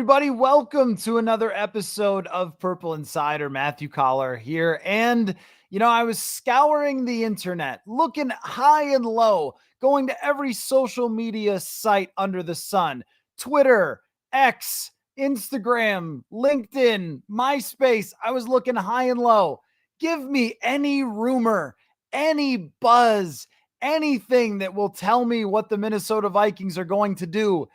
everybody? Welcome to another episode of Purple Insider. Matthew Coller here. And, I was scouring the internet, looking high and low, going to every social media site under the sun: Twitter, X, Instagram, LinkedIn, MySpace. I was looking high and low. Give me any rumor, any buzz, anything that will tell me what the Minnesota Vikings are going to do.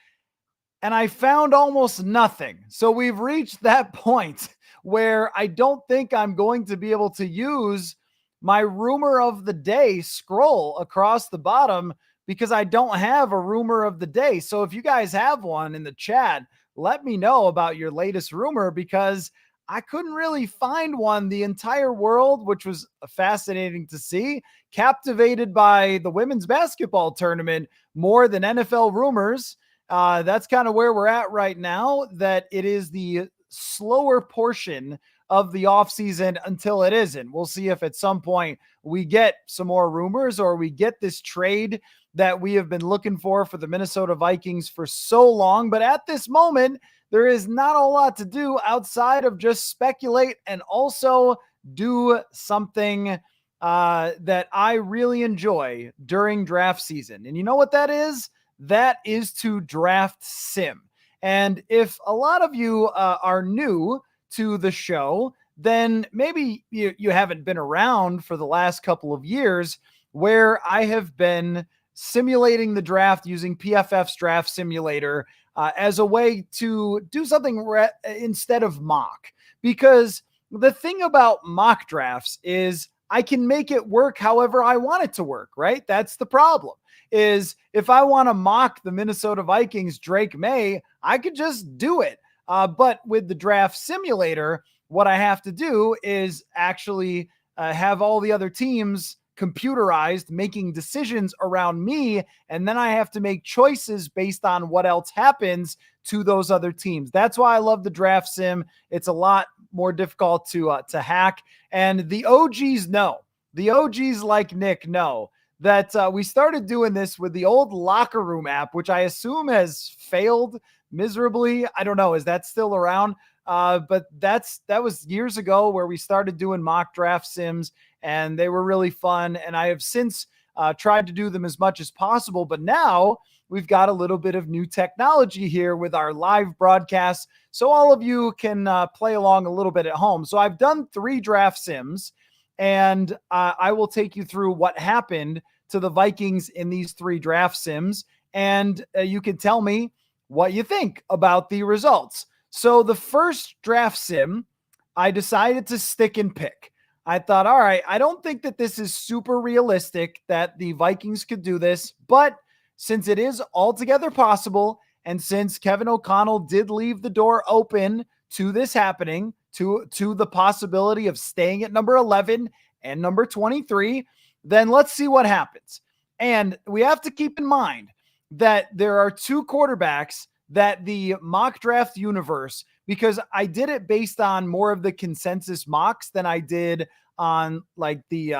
And I found almost nothing. So we've reached that point where I don't think I'm going to be able to use my rumor of the day scroll across the bottom because I don't have a rumor of the day. So if you guys have one in the chat, let me know about your latest rumor, because I couldn't really find one. The entire world, which was fascinating to see, captivated by the women's basketball tournament more than NFL rumors. That's kind of where we're at right now, that it is the slower portion of the offseason until it isn't. We'll see if at some point we get some more rumors or we get this trade that we have been looking for the Minnesota Vikings for so long. But at this moment, there is not a lot to do outside of just speculate and also do something that I really enjoy during draft season. And you know what that is? That is to draft sim. And if a lot of you are new to the show, then maybe you haven't been around for the last couple of years, where I have been simulating the draft using PFF's draft simulator as a way to do something instead of mock. Because the thing about mock drafts is I can make it work however I want it to work, right? That's the problem. Is if I want to mock the Minnesota Vikings Drake Maye, I could just do it. But with the draft simulator, what I have to do is actually have all the other teams computerized, making decisions around me, and then I have to make choices based on what else happens to those other teams. That's why I love the draft sim. It's a lot more difficult to hack, and the OGs know. The OGs like Nick know that we started doing this with the old Locker Room app, which I assume has failed miserably. I don't know. Is that still around? But that was years ago where we started doing mock draft sims, and they were really fun. And I have since tried to do them as much as possible. But now we've got a little bit of new technology here with our live broadcasts, so all of you can play along a little bit at home. So I've done 3 draft sims, and I will take you through what happened to the Vikings in these 3 draft sims, and you can tell me what you think about the results. So the first draft sim, I decided to stick and pick. I thought, all right, I don't think that this is super realistic that the Vikings could do this, but since it is altogether possible, and since Kevin O'Connell did leave the door open to this happening, to the possibility of staying at number 11 and number 23, then let's see what happens. And we have to keep in mind that there are 2 quarterbacks that the mock draft universe, because I did it based on more of the consensus mocks than I did on like the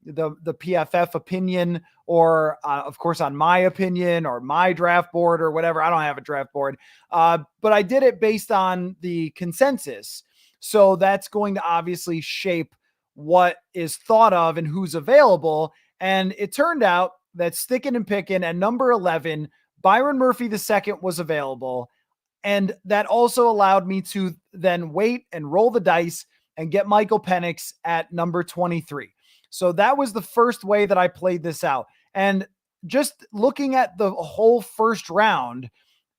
PFF opinion, or of course on my opinion or my draft board or whatever. I don't have a draft board, but I did it based on the consensus. So that's going to obviously shape what is thought of and who's available. And it turned out that sticking and picking at number 11, Byron Murphy II was available. And that also allowed me to then wait and roll the dice and get Michael Penix at number 23. So that was the first way that I played this out. And just looking at the whole first round,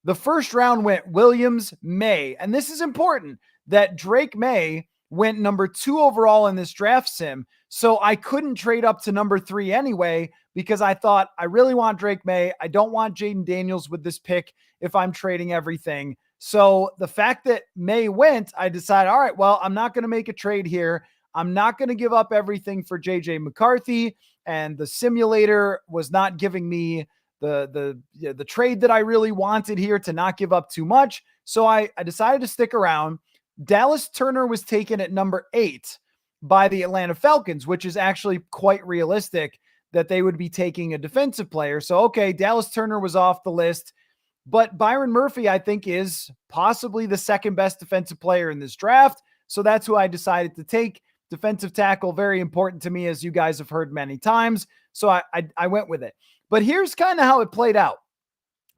the first round went Williams, Maye. And this is important, that Drake Maye went number 2 overall in this draft sim. So I couldn't trade up to number 3 anyway, because I thought I really want Drake Maye. I don't want Jaden Daniels with this pick if I'm trading everything. So the fact that Maye went, I decided, all right, well, I'm not going to make a trade here. I'm not going to give up everything for JJ McCarthy. And the simulator was not giving me the trade that I really wanted here, to not give up too much. So I decided to stick around. Dallas Turner was taken at number 8 by the Atlanta Falcons, which is actually quite realistic that they would be taking a defensive player. So, okay, Dallas Turner was off the list. But Byron Murphy, I think, is possibly the second best defensive player in this draft. So that's who I decided to take. Defensive tackle, very important to me, as you guys have heard many times. So I went with it. But here's kind of how it played out.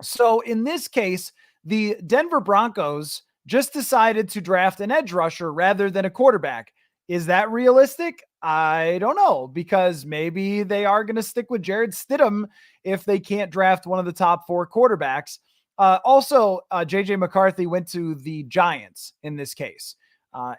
So in this case, the Denver Broncos just decided to draft an edge rusher rather than a quarterback. Is that realistic? I don't know, because maybe they are going to stick with Jared Stidham if they can't draft one of the top 4 quarterbacks. Also, JJ McCarthy went to the Giants in this case.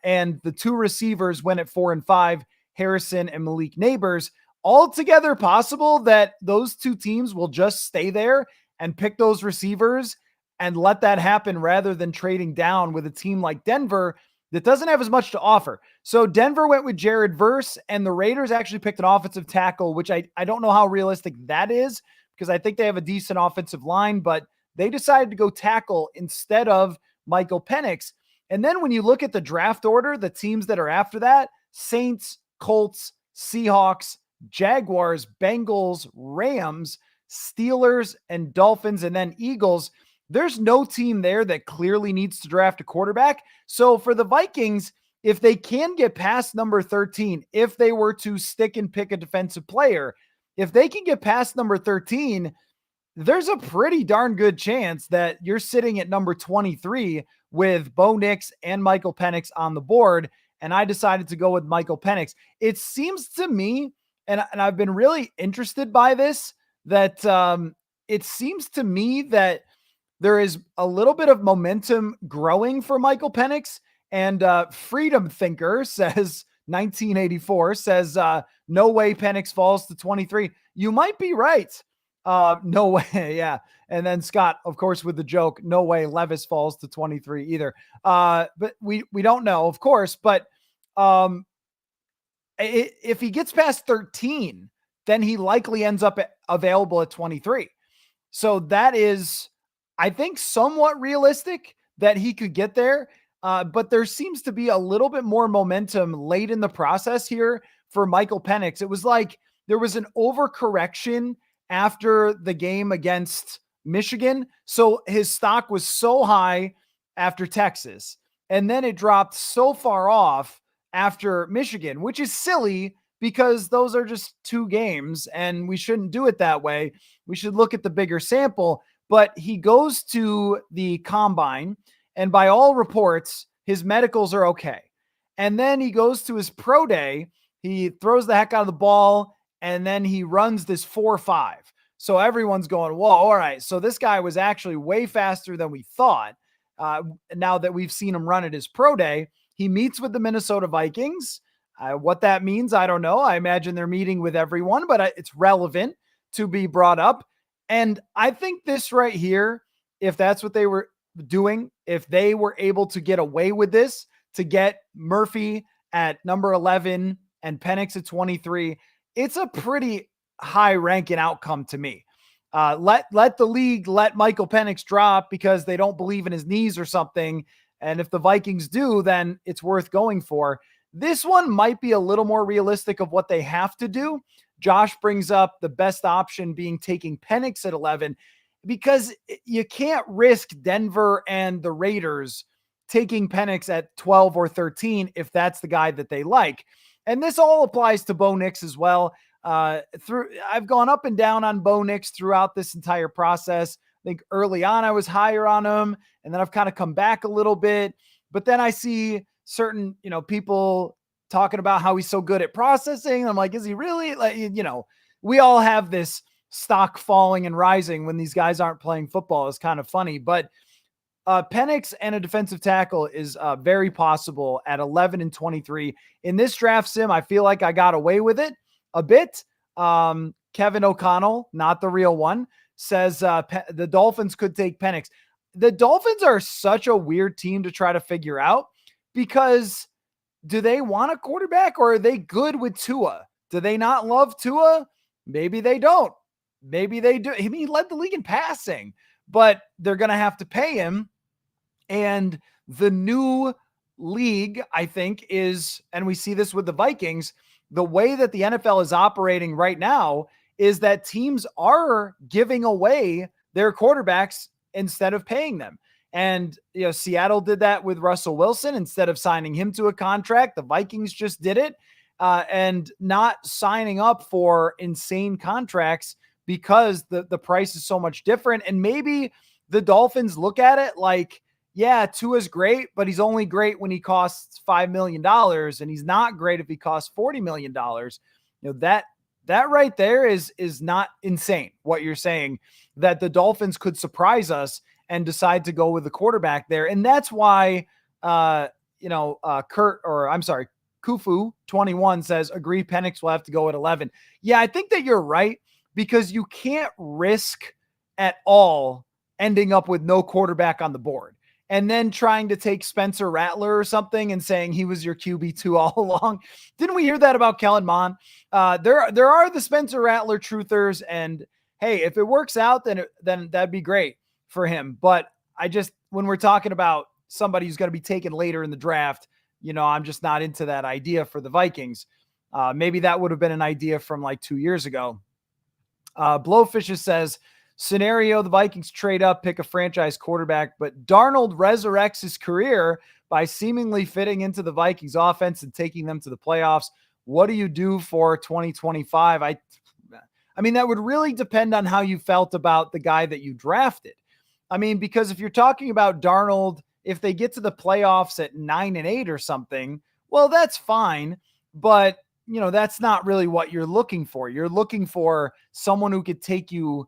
And the 2 receivers went at 4 and 5, Harrison and Malik Neighbors. Altogether possible that those 2 teams will just stay there and pick those receivers and let that happen rather than trading down with a team like Denver that doesn't have as much to offer. So Denver went with Jared Verse, and the Raiders actually picked an offensive tackle, which I don't know how realistic that is, because I think they have a decent offensive line, but they decided to go tackle instead of Michael Penix. And then when you look at the draft order, the teams that are after that, Saints, Colts, Seahawks, Jaguars, Bengals, Rams, Steelers, and Dolphins, and then Eagles, there's no team there that clearly needs to draft a quarterback. So for the Vikings, if they can get past number 13, if they were to stick and pick a defensive player, if they can get past number 13, there's a pretty darn good chance that you're sitting at number 23 with Bo Nix and Michael Penix on the board. And I decided to go with Michael Penix. It seems to me, and I've been really interested by this, that it seems to me that there is a little bit of momentum growing for Michael Penix. And Freedom Thinker says, 1984 says, no way Penix falls to 23. You might be right. No way. Yeah. And then Scott, of course, with the joke, no way Levis falls to 23 either. But we don't know, of course, but if he gets past 13, then he likely ends up available at 23. So that is, I think, somewhat realistic that he could get there. But there seems to be a little bit more momentum late in the process here for Michael Penix. It was like there was an overcorrection after the game against Michigan. So his stock was so high after Texas, and then it dropped so far off after Michigan, which is silly because those are just 2 games and we shouldn't do it that way. We should look at the bigger sample. But he goes to the combine, and by all reports, his medicals are okay. And then he goes to his pro day. He throws the heck out of the ball, and then he runs this 4.5. So everyone's going, whoa, all right. So this guy was actually way faster than we thought. Now that we've seen him run at his pro day, he meets with the Minnesota Vikings. What that means, I don't know. I imagine they're meeting with everyone, but it's relevant to be brought up. And I think this right here, if that's what they were doing, if they were able to get away with this, to get Murphy at number 11 and Penix at 23, it's a pretty high ranking outcome to me. Let the league let Michael Penix drop because they don't believe in his knees or something. And if the Vikings do, then it's worth going for. This one might be a little more realistic of what they have to do. Josh brings up the best option being taking Penix at 11, because you can't risk Denver and the Raiders taking Penix at 12 or 13 if that's the guy that they like. And this all applies to Bo Nix as well. I've gone up and down on Bo Nix throughout this entire process. I think early on I was higher on him, and then I've kind of come back a little bit. But then I see certain, people talking about how he's so good at processing. I'm like, is he really? Like, we all have this stock falling and rising when these guys aren't playing football. It's kind of funny, but Penix and a defensive tackle is very possible at 11 and 23 in this draft sim. I feel like I got away with it a bit. Kevin O'Connell, not the real one, says the Dolphins could take Penix. The Dolphins are such a weird team to try to figure out, because do they want a quarterback, or are they good with Tua? Do they not love Tua? Maybe they don't. Maybe they do. I mean, he led the league in passing, but they're going to have to pay him. And the new league, I think, is, and we see this with the Vikings, the way that the NFL is operating right now is that teams are giving away their quarterbacks instead of paying them. And, Seattle did that with Russell Wilson. Instead of signing him to a contract, the Vikings just did it, and not signing up for insane contracts because the price is so much different. And maybe the Dolphins look at it like, yeah, Tua's great, but he's only great when he costs $5 million, and he's not great if he costs $40 million. That right there is not insane, what you're saying, that the Dolphins could surprise us and decide to go with the quarterback there. And that's why, Kufu21 says, agree, Penix will have to go at 11. Yeah, I think that you're right, because you can't risk at all ending up with no quarterback on the board and then trying to take Spencer Rattler or something and saying he was your QB2 all along. Didn't we hear that about Kellen Mond? There are the Spencer Rattler truthers, and hey, if it works out, then that'd be great for him. But when we're talking about somebody who's going to be taken later in the draft, I'm just not into that idea for the Vikings. Maybe that would have been an idea from like 2 years ago. Blowfishes says, scenario, the Vikings trade up, pick a franchise quarterback, but Darnold resurrects his career by seemingly fitting into the Vikings offense and taking them to the playoffs. What do you do for 2025? I mean, that would really depend on how you felt about the guy that you drafted. I mean, because if you're talking about Darnold, if they get to the playoffs at 9-8 or something, well, that's fine. But, that's not really what you're looking for. You're looking for someone who could take you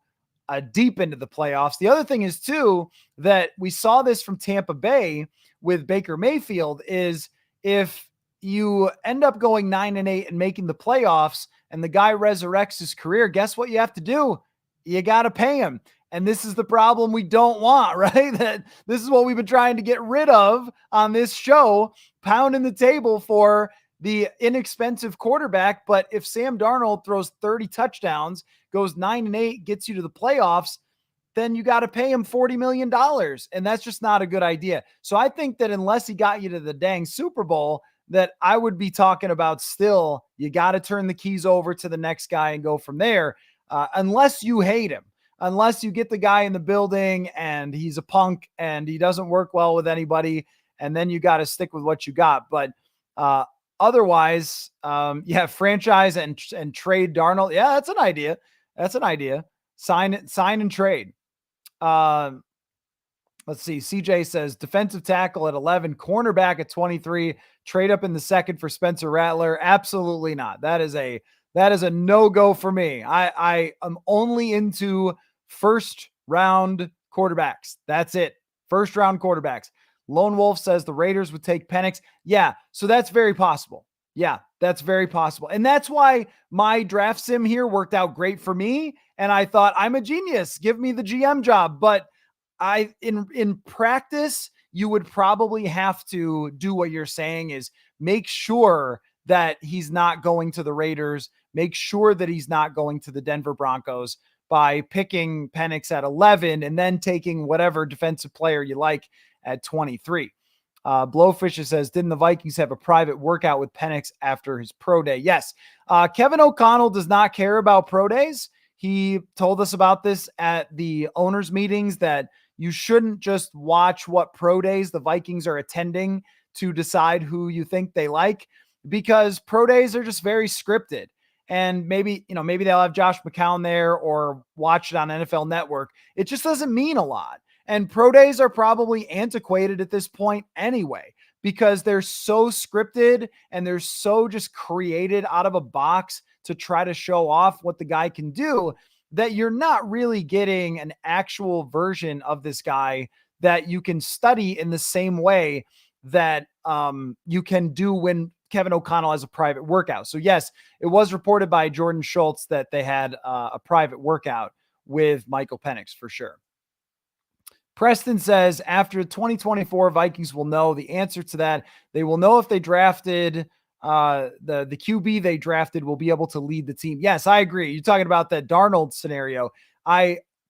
deep into the playoffs. The other thing is, too, that we saw this from Tampa Bay with Baker Mayfield, is if you end up going 9-8 and making the playoffs and the guy resurrects his career, guess what you have to do? You got to pay him. And this is the problem we don't want, right? That this is what we've been trying to get rid of on this show, pounding the table for the inexpensive quarterback. But if Sam Darnold throws 30 touchdowns, goes 9-8, gets you to the playoffs, then you got to pay him $40 million. And that's just not a good idea. So I think that unless he got you to the dang Super Bowl, that I would be talking about still, you got to turn the keys over to the next guy and go from there. Unless you hate him, unless you get the guy in the building and he's a punk and he doesn't work well with anybody, and then you got to stick with what you got. But otherwise, franchise and trade Darnold. Yeah, that's an idea. That's an idea. Sign and trade. Let's see. CJ says defensive tackle at 11, cornerback at 23, trade up in the second for Spencer Rattler. Absolutely not. That is a no-go for me. I am only into first round quarterbacks. That's it. First round quarterbacks. Lone Wolf says the Raiders would take Penix. Yeah. So that's very possible. Yeah, that's very possible. And that's why my draft sim here worked out great for me. And I thought, I'm a genius. Give me the GM job. But in practice, you would probably have to do what you're saying, is make sure that he's not going to the Raiders, make sure that he's not going to the Denver Broncos by picking Penix at 11 and then taking whatever defensive player you like at 23. Blowfish says, didn't the Vikings have a private workout with Penix after his pro day? Yes. Kevin O'Connell does not care about pro days. He told us about this at the owners' meetings, that you shouldn't just watch what pro days the Vikings are attending to decide who you think they like, because pro days are just very scripted. And maybe they'll have Josh McCown there or watch it on NFL Network. It just doesn't mean a lot. And pro days are probably antiquated at this point anyway, because they're so scripted and they're so just created out of a box to try to show off what the guy can do, that you're not really getting an actual version of this guy that you can study in the same way that you can do when Kevin O'Connell has a private workout. So yes, it was reported by Jordan Schultz that they had a private workout with Michael Penix for sure. Preston says, after 2024, Vikings will know the answer to that. They will know if they drafted the QB they drafted will be able to lead the team. Yes, I agree. You're talking about that Darnold scenario.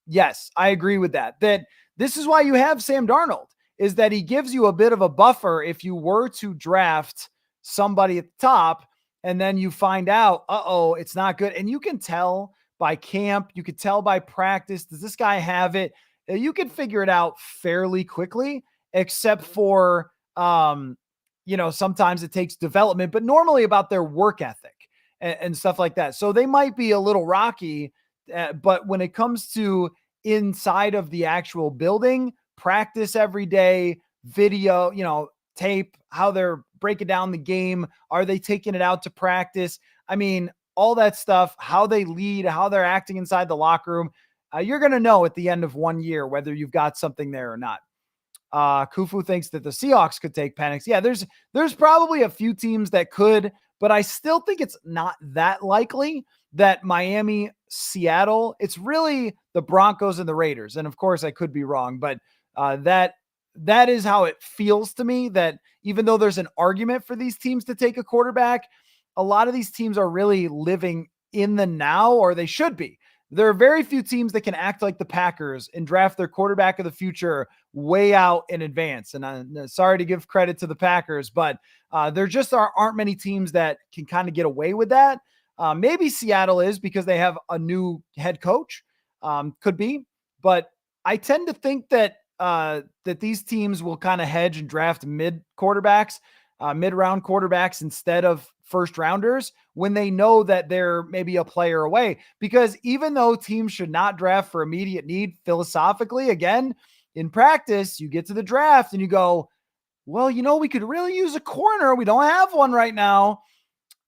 Yes, I agree with that. That this is why you have Sam Darnold, is that he gives you a bit of a buffer if you were to draft somebody at the top and then you find out, it's not good. And you can tell by camp, you could tell by practice, does this guy have it? you can figure it out fairly quickly, except for, sometimes it takes development, but normally about their work ethic and stuff like that. So they might be a little rocky, but when it comes to inside of the actual building, practice every day, video, tape, how they're breaking down the game. Are they taking it out to practice? I mean, all that stuff, how they lead, how they're acting inside the locker room. You're going to know at the end of 1 year whether you've got something there or not. Kufu thinks that the Seahawks could take Penix. Yeah, there's probably a few teams that could, but I still think it's not that likely that Miami, Seattle, it's really the Broncos and the Raiders. And of course I could be wrong, but that is how it feels to me, that even though there's an argument for these teams to take a quarterback, a lot of these teams are really living in the now, or they should be. There are very few teams that can act like the Packers and draft their quarterback of the future way out in advance. And I'm sorry to give credit to the Packers, but there just aren't many teams that can kind of get away with that. Maybe Seattle is because they have a new head coach. Could be, but I tend to think that these teams will kind of hedge and draft mid-round quarterbacks instead of first rounders when they know that they're maybe a player away. Because even though teams should not draft for immediate need philosophically, again, in practice, you get to the draft and you go, well, we could really use a corner. We don't have one right now.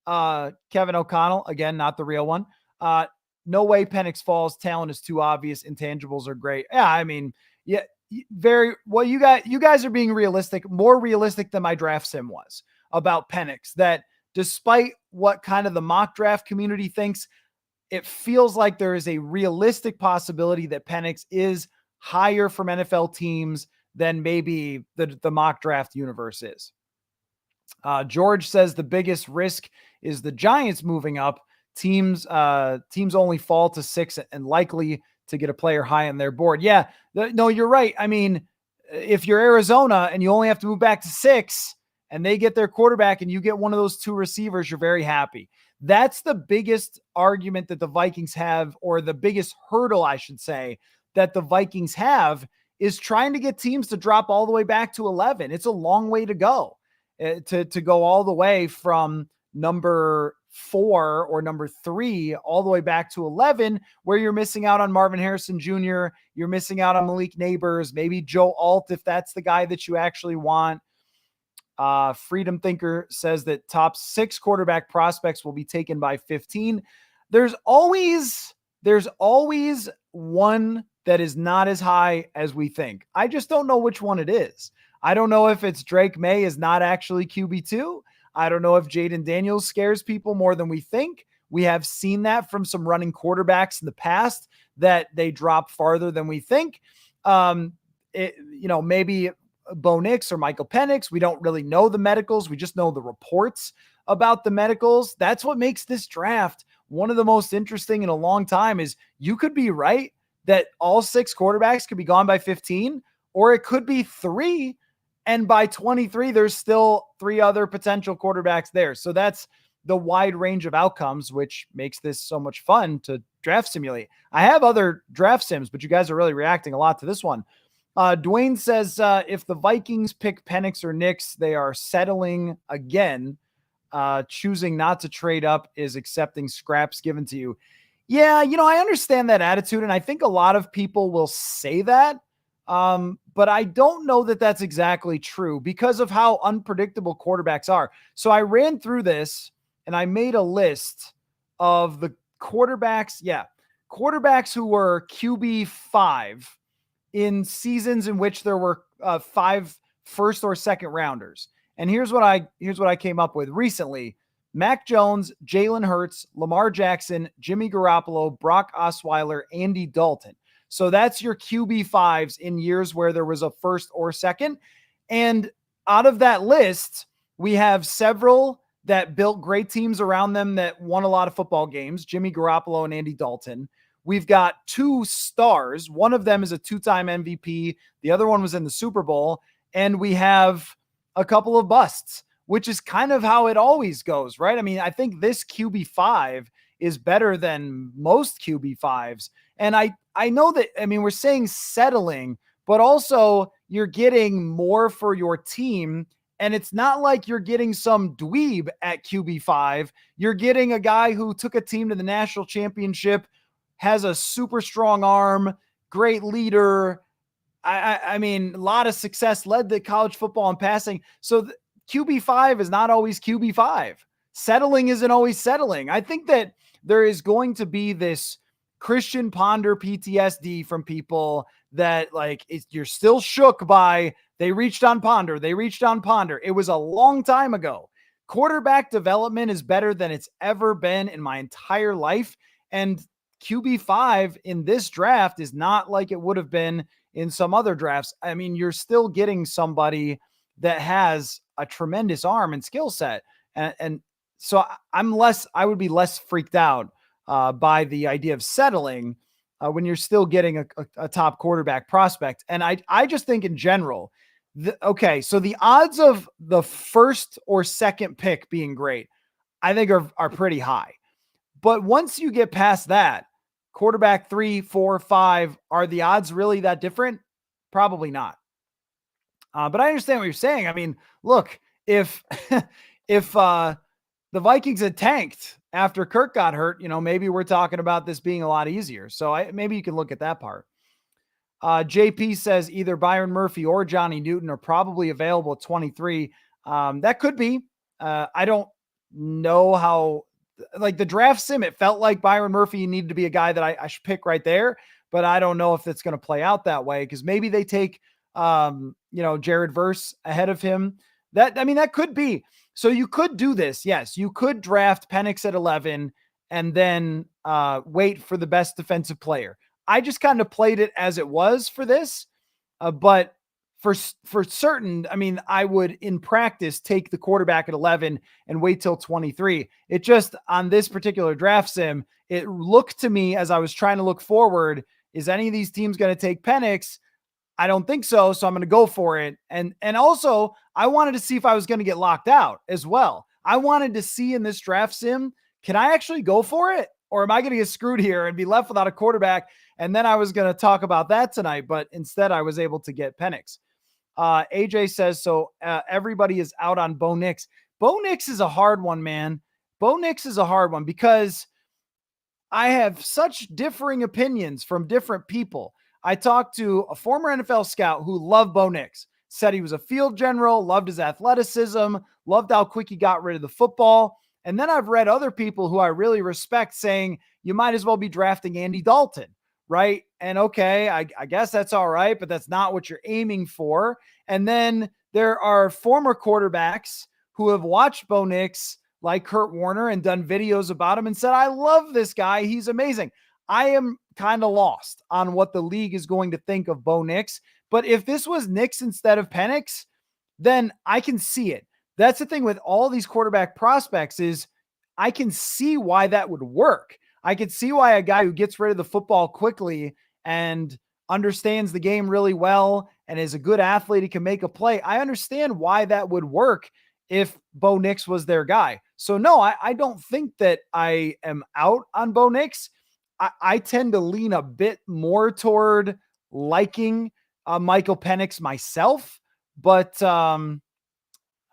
Kevin O'Connell, again, not the real one. No way Penix falls. Talent is too obvious. Intangibles are great. Yeah, I mean, yeah, very well. You guys are being realistic, more realistic than my draft sim was about Penix. That despite what kind of the mock draft community thinks, it feels like there is a realistic possibility that Penix is higher from NFL teams than maybe the mock draft universe is. George says the biggest risk is the Giants moving up. Teams only fall to 6 and likely to get a player high on their board. Yeah, no, you're right. I mean, if you're Arizona and you only have to move back to 6 and they get their quarterback and you get one of those 2 receivers, you're very happy. That's the biggest argument that the Vikings have, or the biggest hurdle, I should say, that the Vikings have, is trying to get teams to drop all the way back to 11. It's a long way to go, to go all the way from number 4 or number 3 all the way back to 11, where you're missing out on Marvin Harrison Jr., you're missing out on Malik Neighbors, maybe Joe Alt, if that's the guy that you actually want. Freedom Thinker says that top 6 quarterback prospects will be taken by 15. There's always one that is not as high as we think. I just don't know which one it is. I don't know if it's Drake Maye is not actually QB2. I don't know if Jaden Daniels scares people more than we think. We have seen that from some running quarterbacks in the past, that they drop farther than we think. Maybe Bo Nix or Michael Penix. We don't really know the medicals. We just know the reports about the medicals. That's what makes this draft one of the most interesting in a long time. Is you could be right that all 6 quarterbacks could be gone by 15, or it could be 3. And by 23, there's still 3 other potential quarterbacks there. So that's the wide range of outcomes, which makes this so much fun to draft simulate. I have other draft sims, but you guys are really reacting a lot to this one. Dwayne says, if the Vikings pick Penix or Nix, they are settling again. Choosing not to trade up is accepting scraps given to you. Yeah, I understand that attitude, and I think a lot of people will say that. But I don't know that that's exactly true because of how unpredictable quarterbacks are. So I ran through this and I made a list of the quarterbacks. Yeah. Quarterbacks who were QB 5 in seasons in which there were 5 first or second rounders. And here's what I came up with recently. Mac Jones, Jalen Hurts, Lamar Jackson, Jimmy Garoppolo, Brock Osweiler, Andy Dalton. So that's your QB 5s in years where there was a first or second. And out of that list, we have several that built great teams around them that won a lot of football games, Jimmy Garoppolo and Andy Dalton. We've got 2 stars. One of them is a 2-time MVP. The other one was in the Super Bowl. And we have a couple of busts, which is kind of how it always goes, right? I mean, I think this QB 5 is better than most QB5s. And I know that, I mean, we're saying settling, but also you're getting more for your team. And it's not like you're getting some dweeb at QB5. You're getting a guy who took a team to the national championship, has a super strong arm, great leader. I mean, a lot of success, led the college football in passing. So QB5 is not always QB5. Settling isn't always settling. I think that there is going to be this Christian Ponder PTSD from people that like you're still shook by they reached on Ponder. They reached on Ponder. It was a long time ago. Quarterback development is better than it's ever been in my entire life. And QB5 in this draft is not like it would have been in some other drafts. I mean, you're still getting somebody that has a tremendous arm and skill set. And so I would be less freaked out by the idea of settling when you're still getting a top quarterback prospect. And I just think in general, okay, so the odds of the first or second pick being great, I think are pretty high. But once you get past that, quarterback 3, 4, 5, are the odds really that different? Probably not. But I understand what you're saying. I mean, look, if if the Vikings had tanked after Kirk got hurt, maybe we're talking about this being a lot easier. So maybe you can look at that part. JP says either Byron Murphy or Johnny Newton are probably available at 23. That could be. I don't know how, like the draft sim, it felt like Byron Murphy needed to be a guy that I should pick right there, but I don't know if it's going to play out that way because maybe they take, Jared Verse ahead of him. That could be. So you could do this. Yes, you could draft Penix at 11 and then wait for the best defensive player. I just kind of played it as it was for this, but for certain, I mean, I would in practice take the quarterback at 11 and wait till 23. It just on this particular draft sim, it looked to me as I was trying to look forward, is any of these teams going to take Penix? I don't think so. So I'm going to go for it. And also I wanted to see if I was going to get locked out as well. I wanted to see in this draft sim, can I actually go for it? Or am I going to get screwed here and be left without a quarterback? And then I was going to talk about that tonight, but instead I was able to get Penix. AJ says, so everybody is out on Bo Nix. Bo Nix is a hard one, man. Bo Nix is a hard one because I have such differing opinions from different people. I talked to a former NFL scout who loved Bo Nix, said he was a field general, loved his athleticism, loved how quick he got rid of the football. And then I've read other people who I really respect saying you might as well be drafting Andy Dalton. Right. And okay, I guess that's all right, but that's not what you're aiming for. And then there are former quarterbacks who have watched Bo Nix like Kurt Warner and done videos about him and said, I love this guy. He's amazing. I am kind of lost on what the league is going to think of Bo Nix. But if this was Nix instead of Penix, then I can see it. That's the thing with all these quarterback prospects is I can see why that would work. I could see why a guy who gets rid of the football quickly and understands the game really well and is a good athlete, he can make a play. I understand why that would work if Bo Nix was their guy. So no, I don't think that I am out on Bo Nix. I tend to lean a bit more toward liking Michael Penix myself, but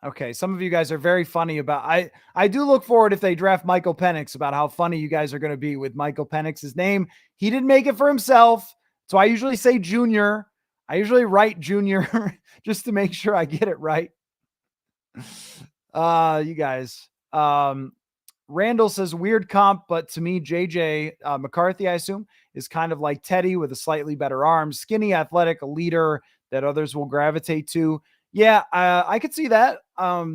okay, some of you guys are very funny about I do look forward if they draft Michael Penix about how funny you guys are going to be with Michael Penix's name. He didn't make it for himself. So I usually say Junior. I usually write Junior just to make sure I get it right. You guys. Randall says weird comp, but to me, JJ McCarthy, I assume, is kind of like Teddy with a slightly better arm, skinny, athletic, a leader that others will gravitate to. Yeah, I could see that.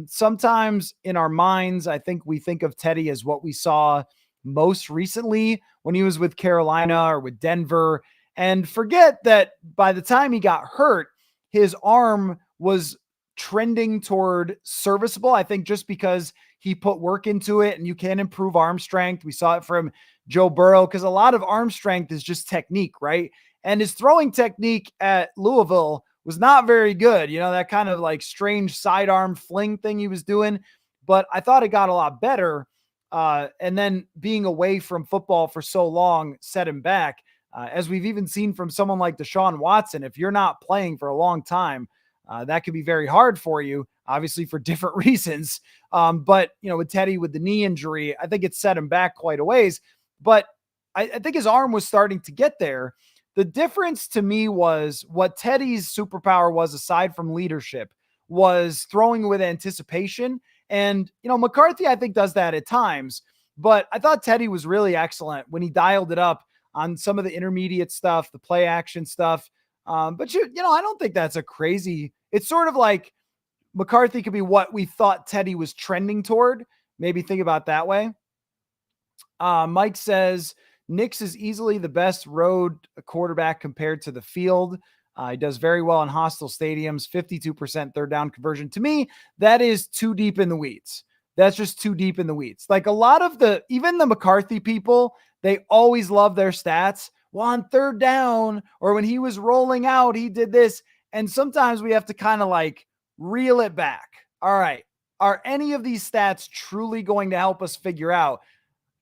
Sometimes in our minds, I think we think of Teddy as what we saw most recently when he was with Carolina or with Denver, and forget that by the time he got hurt, his arm was trending toward serviceable. I think just because he put work into it and you can improve arm strength. We saw it from Joe Burrow because a lot of arm strength is just technique, right? And his throwing technique at Louisville was not very good. That kind of like strange sidearm fling thing he was doing, but I thought it got a lot better. And then being away from football for so long set him back. As we've even seen from someone like Deshaun Watson, if you're not playing for a long time, that could be very hard for you, obviously for different reasons. But, with Teddy with the knee injury, I think it set him back quite a ways. But I think his arm was starting to get there. The difference to me was what Teddy's superpower was, aside from leadership, was throwing with anticipation. And, McCarthy, I think, does that at times. But I thought Teddy was really excellent when he dialed it up on some of the intermediate stuff, the play action stuff. But, I don't think that's a crazy. It's sort of like McCarthy could be what we thought Teddy was trending toward. Maybe think about that way. Mike says, Nix is easily the best road quarterback compared to the field. He does very well in hostile stadiums, 52% third down conversion. To me, that is too deep in the weeds. That's just too deep in the weeds. Like a lot of even the McCarthy people, they always love their stats. Well, on third down, or when he was rolling out, he did this. And sometimes we have to kind of like reel it back. All right. Are any of these stats truly going to help us figure out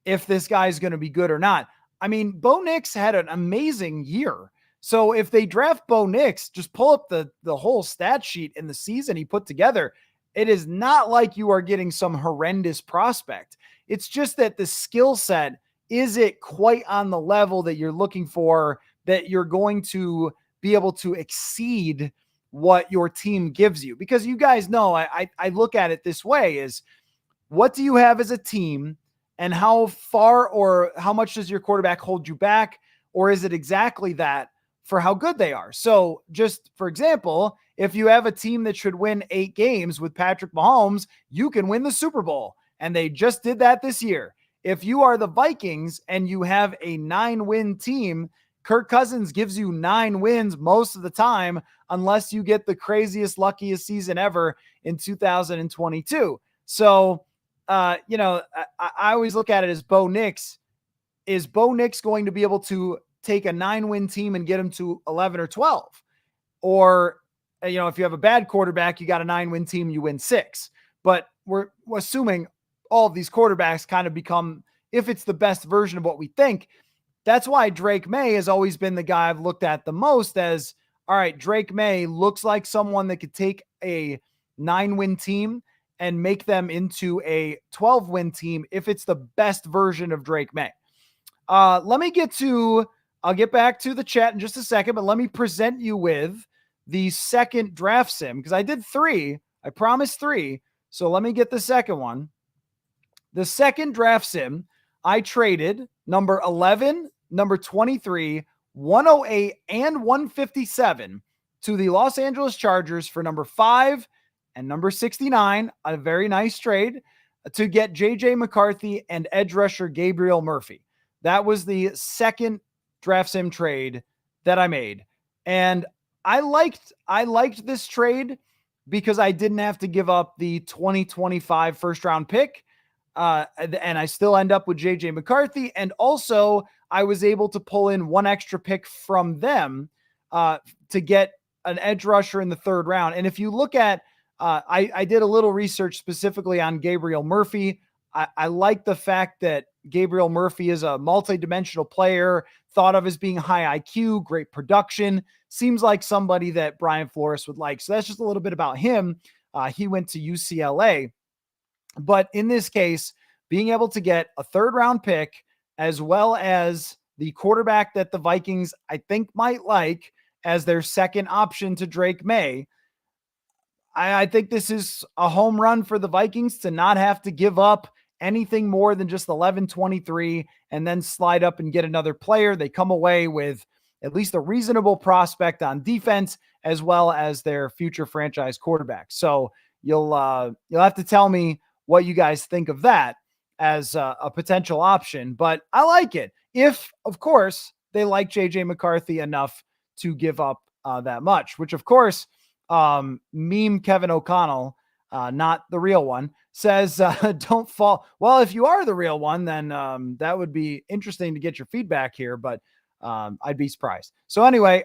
if this guy's going to be good or not? I mean, Bo Nix had an amazing year. So if they draft Bo Nix, just pull up the whole stat sheet in the season he put together. It is not like you are getting some horrendous prospect. It's just that the skill set, is it quite on the level that you're looking for, that you're going to be able to exceed what your team gives you? Because you guys know, I look at it this way is, what do you have as a team? And how far or how much does your quarterback hold you back? Or is it exactly that for how good they are? So just for example, if you have a team that should win 8 games with Patrick Mahomes, you can win the Super Bowl. And they just did that this year. If you are the Vikings and you have a 9-win team, Kirk Cousins gives you 9 wins most of the time, unless you get the craziest, luckiest season ever in 2022. So, I always look at it as Bo Nix. Is Bo Nix going to be able to take a 9-win team and get him to 11 or 12? Or, if you have a bad quarterback, you got a 9-win team, you win 6. But we're assuming all of these quarterbacks kind of become, if it's the best version of what we think. That's why Drake Maye has always been the guy I've looked at the most as, all right, Drake Maye looks like someone that could take a 9-win team and make them into a 12-win team if it's the best version of Drake Maye. I'll get back to the chat in just a second, but let me present you with the second draft sim, because I did 3. I promised 3. So let me get the second one. The second draft sim, I traded number 11, number 23, 108, and 157 to the Los Angeles Chargers for number 5 and number 69, a very nice trade, to get JJ McCarthy and edge rusher Gabriel Murphy. That was the second draft sim trade that I made. And I liked this trade because I didn't have to give up the 2025 first round pick. And I still end up with JJ McCarthy. And also I was able to pull in one extra pick from them to get an edge rusher in the 3rd round. And if you look at, I did a little research specifically on Gabriel Murphy. I like the fact that Gabriel Murphy is a multi-dimensional player, thought of as being high IQ, great production, seems like somebody that Brian Flores would like. So that's just a little bit about him. He went to UCLA. But in this case, being able to get a 3rd round pick, as well as the quarterback that the Vikings, I think, might like as their second option to Drake Maye, I think this is a home run for the Vikings to not have to give up anything more than just 11-23 and then slide up and get another player. They come away with at least a reasonable prospect on defense, as well as their future franchise quarterback. So you'll have to tell me what you guys think of that as a potential option, but I like it. If, of course, they like JJ McCarthy enough to give up that much, which, of course, meme Kevin O'Connell, not the real one, says, don't fall. Well, if you are the real one, then that would be interesting to get your feedback here, but I'd be surprised. So anyway,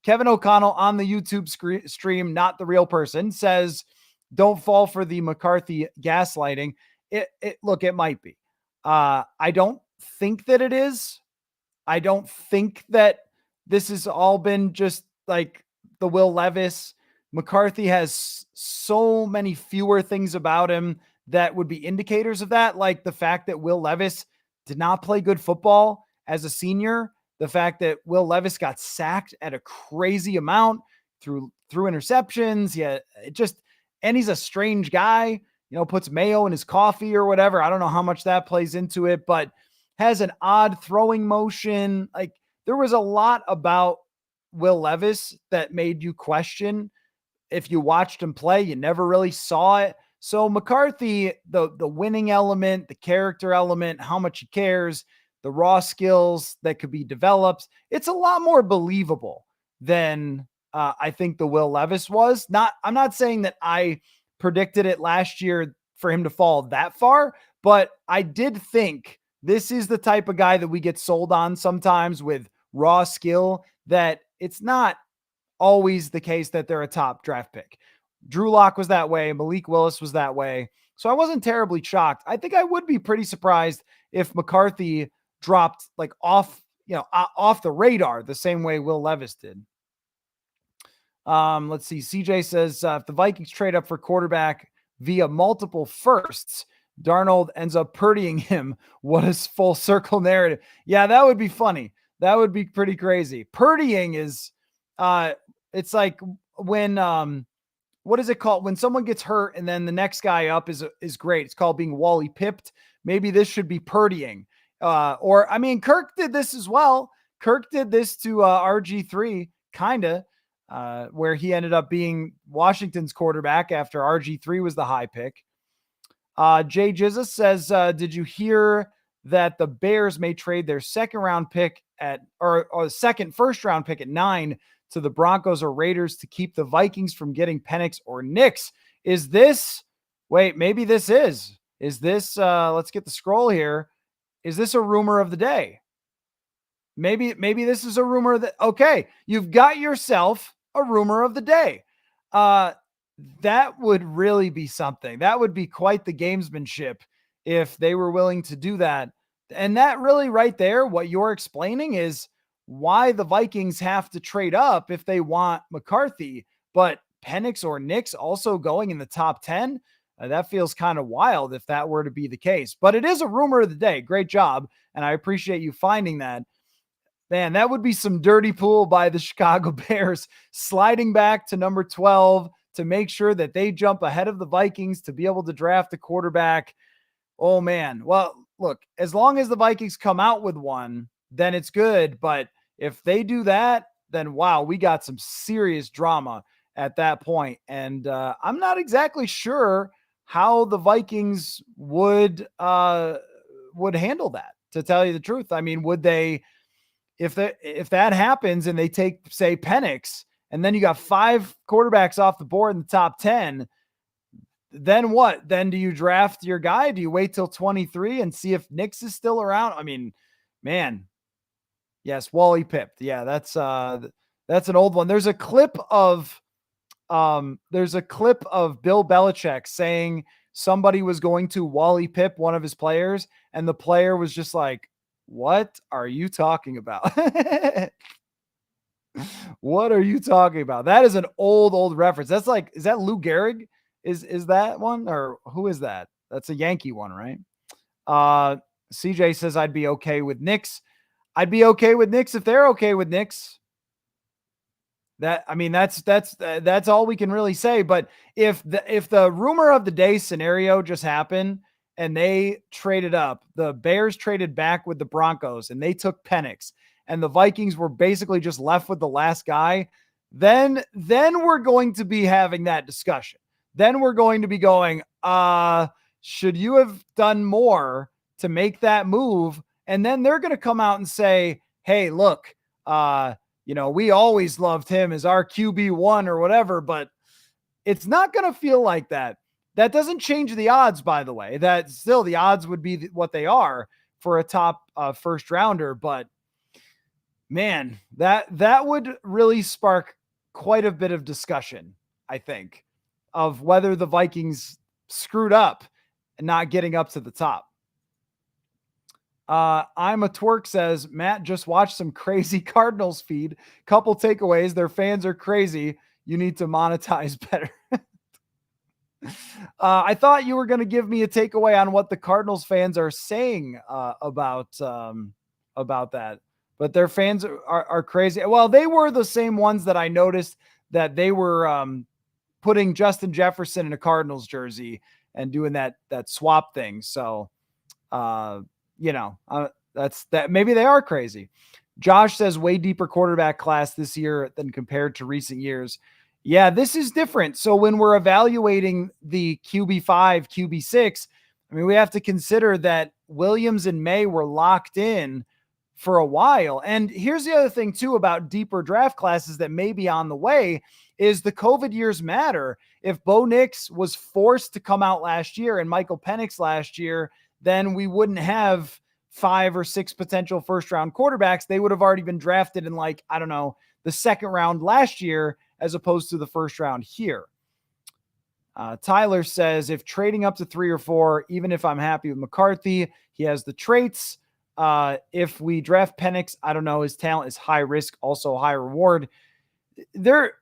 Kevin O'Connell on the YouTube stream, not the real person, says, don't fall for the McCarthy gaslighting. Look, it might be. I don't think that it is. I don't think that this has all been just like the Will Levis. McCarthy has so many fewer things about him that would be indicators of that, like the fact that Will Levis did not play good football as a senior, the fact that Will Levis got sacked at a crazy amount through interceptions. Yeah, it just, and he's a strange guy, puts mayo in his coffee or whatever. I don't know how much that plays into it, but has an odd throwing motion. Like, there was a lot about Will Levis that made you question. If you watched him play, you never really saw it. So McCarthy, the winning element, the character element, how much he cares, the raw skills that could be developed, it's a lot more believable than I think the Will Levis was. I'm not saying that I predicted it last year for him to fall that far, but I did think this is the type of guy that we get sold on sometimes with raw skill, that it's not always the case that they're a top draft pick. Drew Lock was that way. Malik Willis was that way. So I wasn't terribly shocked. I think I would be pretty surprised if McCarthy dropped like off the radar the same way Will Levis did. Let's see. CJ says, if the Vikings trade up for quarterback via multiple firsts, Darnold ends up purdying him. What is full circle narrative? Yeah, that would be funny. That would be pretty crazy. Purdying is, it's like when, what is it called? When someone gets hurt and then the next guy up is great. It's called being Wally pipped. Maybe this should be purdying. Kirk did this as well. Kirk did this to RG3, kind of, where he ended up being Washington's quarterback after RG3 was the high pick. Jay Jizza says, did you hear that the Bears may trade their first round pick at 9 to the Broncos or Raiders to keep the Vikings from getting Penix or Nix? Is this let's get the scroll here. Is this a rumor of the day? Maybe this is a rumor that, okay, you've got yourself a rumor of the day. That would really be something. That would be quite the gamesmanship if they were willing to do that. And that really right there, what you're explaining is why the Vikings have to trade up if they want McCarthy, but Penix or Nix also going in the top 10. That feels kind of wild if that were to be the case, but it is a rumor of the day. Great job. And I appreciate you finding that. Man, that would be some dirty pool by the Chicago Bears, sliding back to number 12 to make sure that they jump ahead of the Vikings to be able to draft a quarterback. Oh, man. Well, look, as long as the Vikings come out with one, then it's good. But if they do that, then wow, we got some serious drama at that point. And I'm not exactly sure how the Vikings would handle that, to tell you the truth. I mean, would they, if that happens and they take, say, Penix, and then you got 5 quarterbacks off the board in the top 10, then what? Then do you draft your guy? Do you wait till 23 and see if Nix is still around? I mean, man, yes, Wally pipped. Yeah, that's an old one. There's a clip of Bill Belichick saying somebody was going to Wally pip one of his players, and the player was just like, "What are you talking about?" What are you talking about? That is an old reference. That's like, is that Lou Gehrig? Is that one, or who is that? That's a Yankee one, right? CJ says I'd be okay with Nix. I'd be okay with Nix if they're okay with Nix. That's all we can really say. But if the rumor of the day scenario just happened and they traded up, the Bears traded back with the Broncos and they took Penix, and the Vikings were basically just left with the last guy, then we're going to be having that discussion. Then we're going to be going, should you have done more to make that move? And then they're going to come out and say, hey, look, we always loved him as our QB1 or whatever, but it's not going to feel like that. That doesn't change the odds, by the way. That still the odds would be what they are for a top first rounder, but man, that would really spark quite a bit of discussion, I think, of whether the Vikings screwed up and not getting up to the top. I'm a twerk says, Matt just watched some crazy Cardinals feed. Couple takeaways. Their fans are crazy. You need to monetize better. I thought you were going to give me a takeaway on what the Cardinals fans are saying about that, but their fans are crazy. Well, they were the same ones that I noticed that they were putting Justin Jefferson in a Cardinals jersey and doing that swap thing. So, that's that. Maybe they are crazy. Josh says way deeper quarterback class this year than compared to recent years. Yeah, this is different. So when we're evaluating the QB5, QB6, I mean, we have to consider that Williams and Maye were locked in for a while. And here's the other thing too about deeper draft classes that may be on the way is the COVID years matter. If Bo Nix was forced to come out last year and Michael Penix last year, then we wouldn't have 5 or 6 potential first round quarterbacks. They would have already been drafted in the second round last year, as opposed to the first round here. Tyler says, if trading up to 3 or 4, even if I'm happy with McCarthy, he has the traits. If we draft Penix, I don't know, his talent is high risk, also high reward. There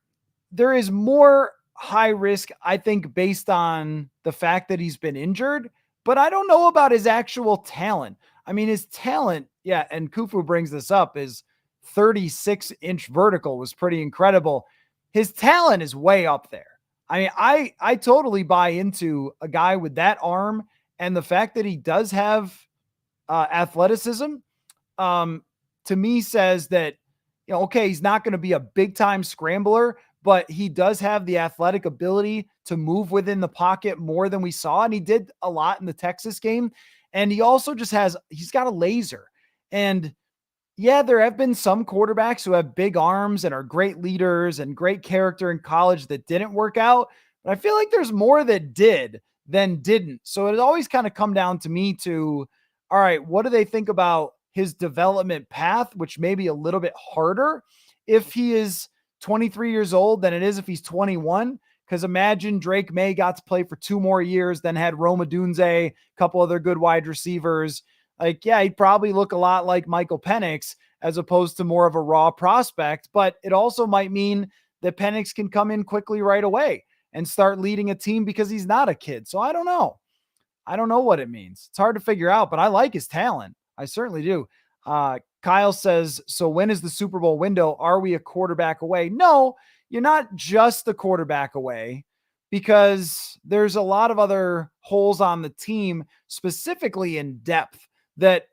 is more high risk, I think, based on the fact that he's been injured, but I don't know about his actual talent. I mean, his talent, yeah, and Kufu brings this up, is 36-inch vertical was pretty incredible. His talent is way up there. I mean, I totally buy into a guy with that arm and the fact that he does have athleticism, to me says that, okay, he's not going to be a big time scrambler, but he does have the athletic ability to move within the pocket more than we saw. And he did a lot in the Texas game. And he also he's got a laser. And yeah, there have been some quarterbacks who have big arms and are great leaders and great character in college that didn't work out. But I feel like there's more that did than didn't. So it always kind of come down to me to, all right, what do they think about his development path, which may be a little bit harder if he is 23 years old than it is if he's 21. Because imagine Drake Maye got to play for 2 more years, then had Rome Odunze, a couple other good wide receivers. Like, yeah, he'd probably look a lot like Michael Penix as opposed to more of a raw prospect. But it also might mean that Penix can come in quickly right away and start leading a team because he's not a kid. So I don't know. I don't know what it means. It's hard to figure out, but I like his talent. I certainly do. Kyle says, so when is the Super Bowl window? Are we a quarterback away? No, you're not just the quarterback away, because there's a lot of other holes on the team, specifically in depth, that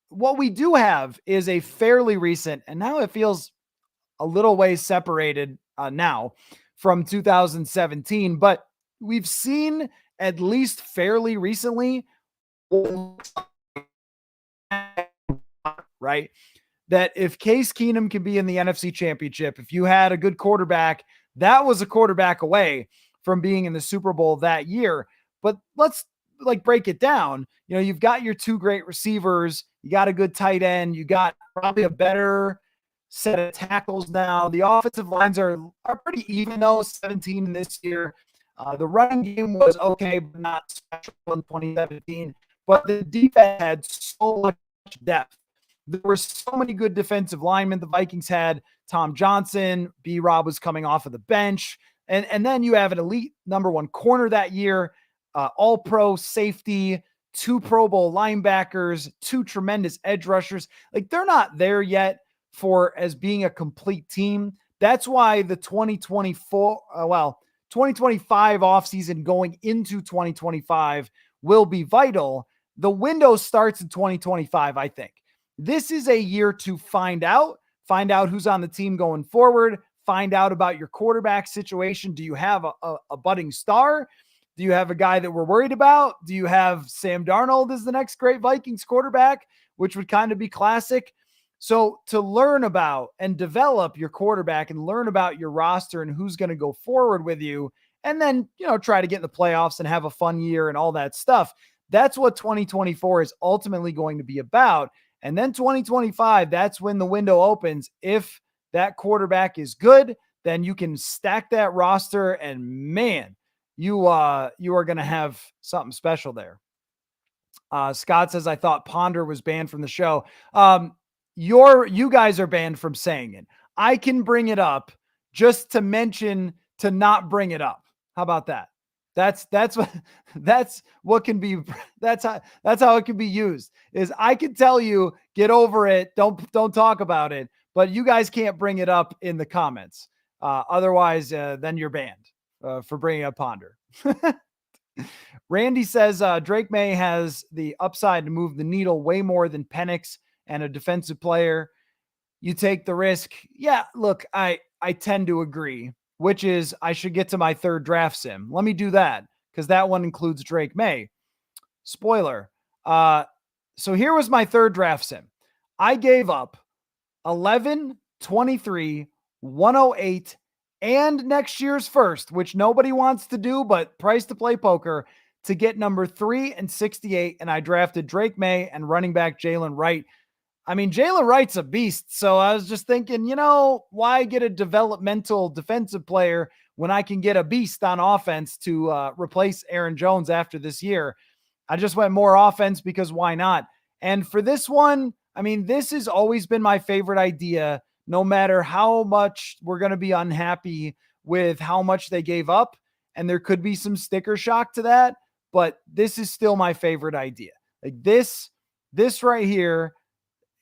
what we do have is a fairly recent, and now it feels a little way separated now from 2017, but we've seen at least fairly recently, right, that if Case Keenum can be in the NFC Championship, if you had a good quarterback, that was a quarterback away from being in the Super Bowl that year. But let's break it down. You've got your 2 great receivers, you got a good tight end, you got probably a better set of tackles now. The offensive lines are pretty even though, 17 this year. The running game was okay, but not special in 2017. But the defense had so much depth. There were so many good defensive linemen. The Vikings had Tom Johnson. B-Rob was coming off of the bench. And then you have an elite number 1 corner that year, all-pro safety, 2 Pro Bowl linebackers, 2 tremendous edge rushers. Like, they're not there yet as being a complete team. That's why the 2025 offseason going into 2025 will be vital. The window starts in 2025, I think. This is a year to find out who's on the team going forward, find out about your quarterback situation. Do you have a budding star? Do you have a guy that we're worried about? Do you have Sam Darnold as the next great Vikings quarterback, which would kind of be classic? So to learn about and develop your quarterback and learn about your roster and who's going to go forward with you, and then, try to get in the playoffs and have a fun year and all that stuff. That's what 2024 is ultimately going to be about. And then 2025, that's when the window opens. If that quarterback is good, then you can stack that roster, and man, you are going to have something special there. Scott says, I thought Ponder was banned from the show. You guys are banned from saying it. I can bring it up just to mention to not bring it up. How about that? That's what can be, that's how it can be used, is I can tell you, get over it. Don't talk about it, but you guys can't bring it up in the comments. Otherwise, then you're banned for bringing up Ponder. Randy says Drake Maye has the upside to move the needle way more than Penix and a defensive player. You take the risk. Yeah, look, I tend to agree, which is I should get to my third draft sim. Let me do that because that one includes Drake Maye. Spoiler. So here was my third draft sim. I gave up 11, 23, 108, and next year's first, which nobody wants to do, but price to play poker, to get number 3 and 68. And I drafted Drake Maye and running back Jalen Wright. I mean, Jalen Wright's a beast. So I was just thinking, why get a developmental defensive player when I can get a beast on offense to replace Aaron Jones after this year? I just went more offense because why not? And for this one, I mean, this has always been my favorite idea, no matter how much we're going to be unhappy with how much they gave up. And there could be some sticker shock to that, but this is still my favorite idea. Like this right here,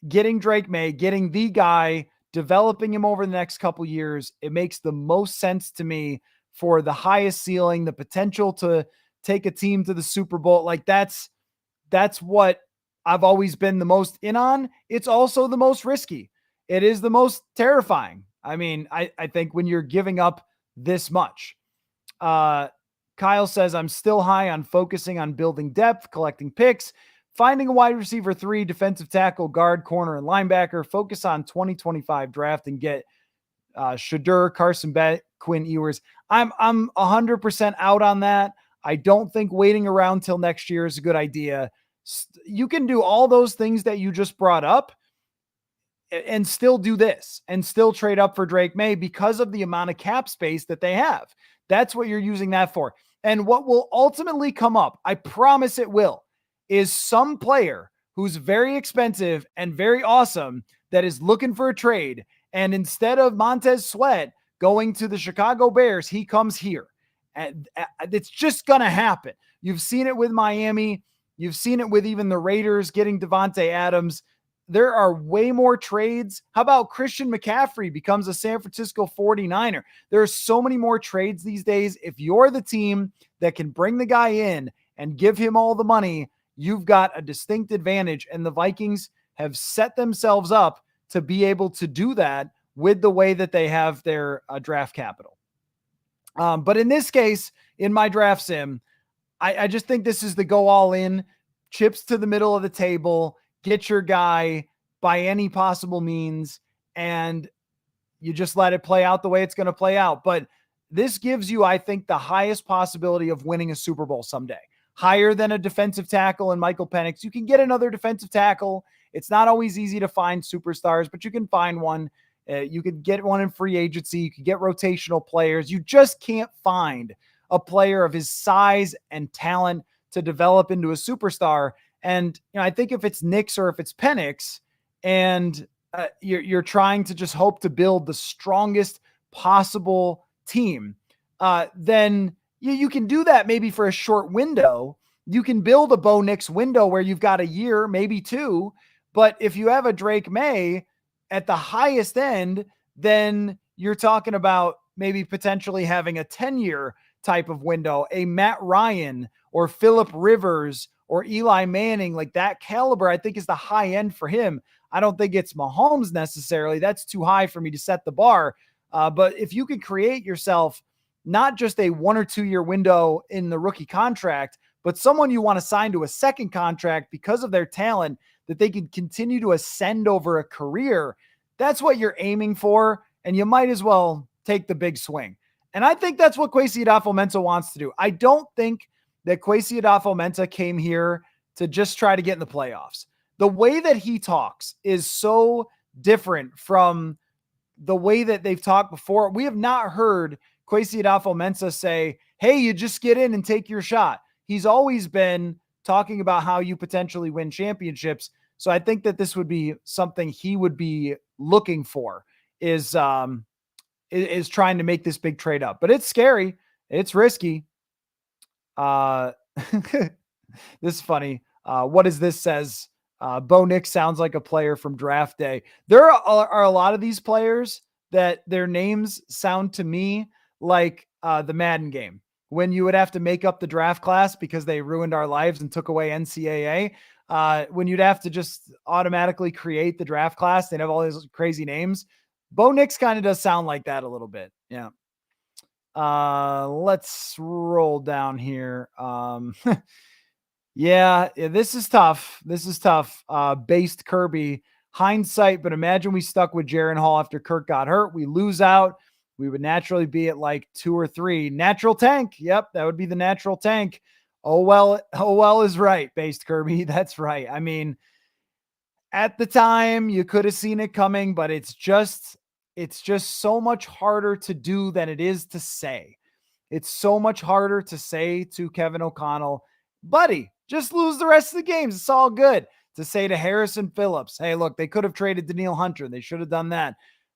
getting Drake Maye, getting the guy, developing him over the next couple years, it makes the most sense to me for the highest ceiling, the potential to take a team to the Super Bowl. Like that's what I've always been the most in on. It's also the most risky. It is the most terrifying. I mean, I think when you're giving up this much. Kyle says, I'm still high on focusing on building depth, collecting picks, finding a wide receiver 3, defensive tackle, guard, corner, and linebacker. Focus on 2025 draft and get Shadur, Carson Beck, Quinn Ewers. I'm 100% out on that. I don't think waiting around till next year is a good idea. You can do all those things that you just brought up and still do this and still trade up for Drake Maye because of the amount of cap space that they have. That's what you're using that for. And what will ultimately come up, I promise it will, is some player who's very expensive and very awesome that is looking for a trade. And instead of Montez Sweat going to the Chicago Bears, he comes here. And it's just going to happen. You've seen it with Miami. You've seen it with even the Raiders getting Devontae Adams. There are way more trades. How about Christian McCaffrey becomes a San Francisco 49er? There are so many more trades these days. If you're the team that can bring the guy in and give him all the money, you've got a distinct advantage. And the Vikings have set themselves up to be able to do that with the way that they have their draft capital. But in this case, in my draft sim, I just think this is the go all in, chips to the middle of the table, get your guy by any possible means, and you just let it play out the way it's going to play out. But this gives you, I think, the highest possibility of winning a Super Bowl someday. Higher than a defensive tackle and Michael Penix. You can get another defensive tackle. It's not always easy to find superstars, but you can find one. You could get one in free agency. You could get rotational players. You just can't find a player of his size and talent to develop into a superstar. And I think if it's Knicks or if it's Penix and you're trying to just hope to build the strongest possible team, then you can do that maybe for a short window. You can build a Bo Nix window where you've got a year, maybe 2. But if you have a Drake Maye at the highest end, then you're talking about maybe potentially having a 10-year type of window, a Matt Ryan or Phillip Rivers or Eli Manning, like that caliber, I think is the high end for him. I don't think it's Mahomes necessarily. That's too high for me to set the bar. But if you can create yourself not just a 1 or 2 year window in the rookie contract, but someone you want to sign to a second contract because of their talent that they can continue to ascend over a career, that's what you're aiming for. And you might as well take the big swing. And I think that's what Kwesi Adofo-Mensah wants to do. I don't think that Kwesi Adofo-Mensah came here to just try to get in the playoffs. The way that he talks is so different from the way that they've talked before. We have not heard Kwesi Adofo-Mensah say, hey, you just get in and take your shot. He's always been talking about how you potentially win championships. So I think that this would be something he would be looking for, is trying to make this big trade up. But it's scary. It's risky. This is funny. What is this says? Bo Nix sounds like a player from draft day. There are a lot of these players that their names sound to me like the Madden game, when you would have to make up the draft class because they ruined our lives and took away NCAA. When you'd have to just automatically create the draft class, they'd have all these crazy names. Bo Nix kind of does sound like that a little bit. Yeah. Let's roll down here. Yeah, this is tough. This is tough. Based Kirby, hindsight, but imagine we stuck with Jaren Hall after Kirk got hurt. We lose out. We would naturally be at like 2 or 3. Natural tank. Yep, that would be the natural tank. Oh well is right, Based Kirby. That's right. I mean, at the time you could have seen it coming, but it's just so much harder to do than it is to say. It's so much harder to say to Kevin O'Connell, buddy, just lose the rest of the games. It's all good. To say to Harrison Phillips, hey, look, they could have traded Daniil Hunter. They should have done that.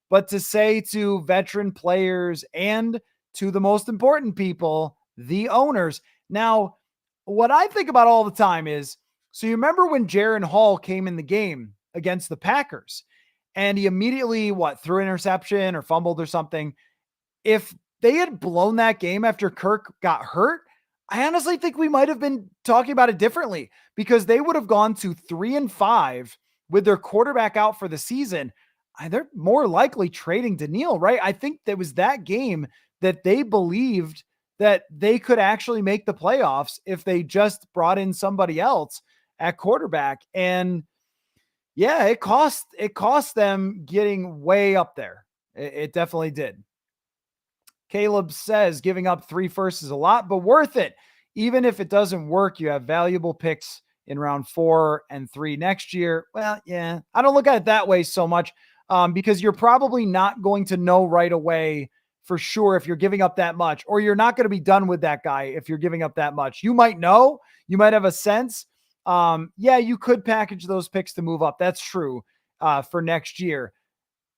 But to say to veteran players and to the most important people, the owners. Now, what I think about all the time is, so you remember when Jaren Hall came in the game against the Packers and he immediately, threw an interception or fumbled or something. If they had blown that game after Kirk got hurt, I honestly think we might have been talking about it differently, because they would have gone to 3-5 with their quarterback out for the season. They're more likely trading Daniil, right? I think that was that game that they believed that they could actually make the playoffs if they just brought in somebody else at quarterback. And yeah, it cost them getting way up there. It definitely did. Caleb says giving up 3 firsts is a lot, but worth it. Even if it doesn't work, you have valuable picks in round 4 and 3 next year. Well, yeah, I don't look at it that way so much, because you're probably not going to know right away for sure if you're giving up that much, or you're not going to be done with that guy if you're giving up that much. You might know, you might have a sense. Yeah, you could package those picks to move up. That's true for next year,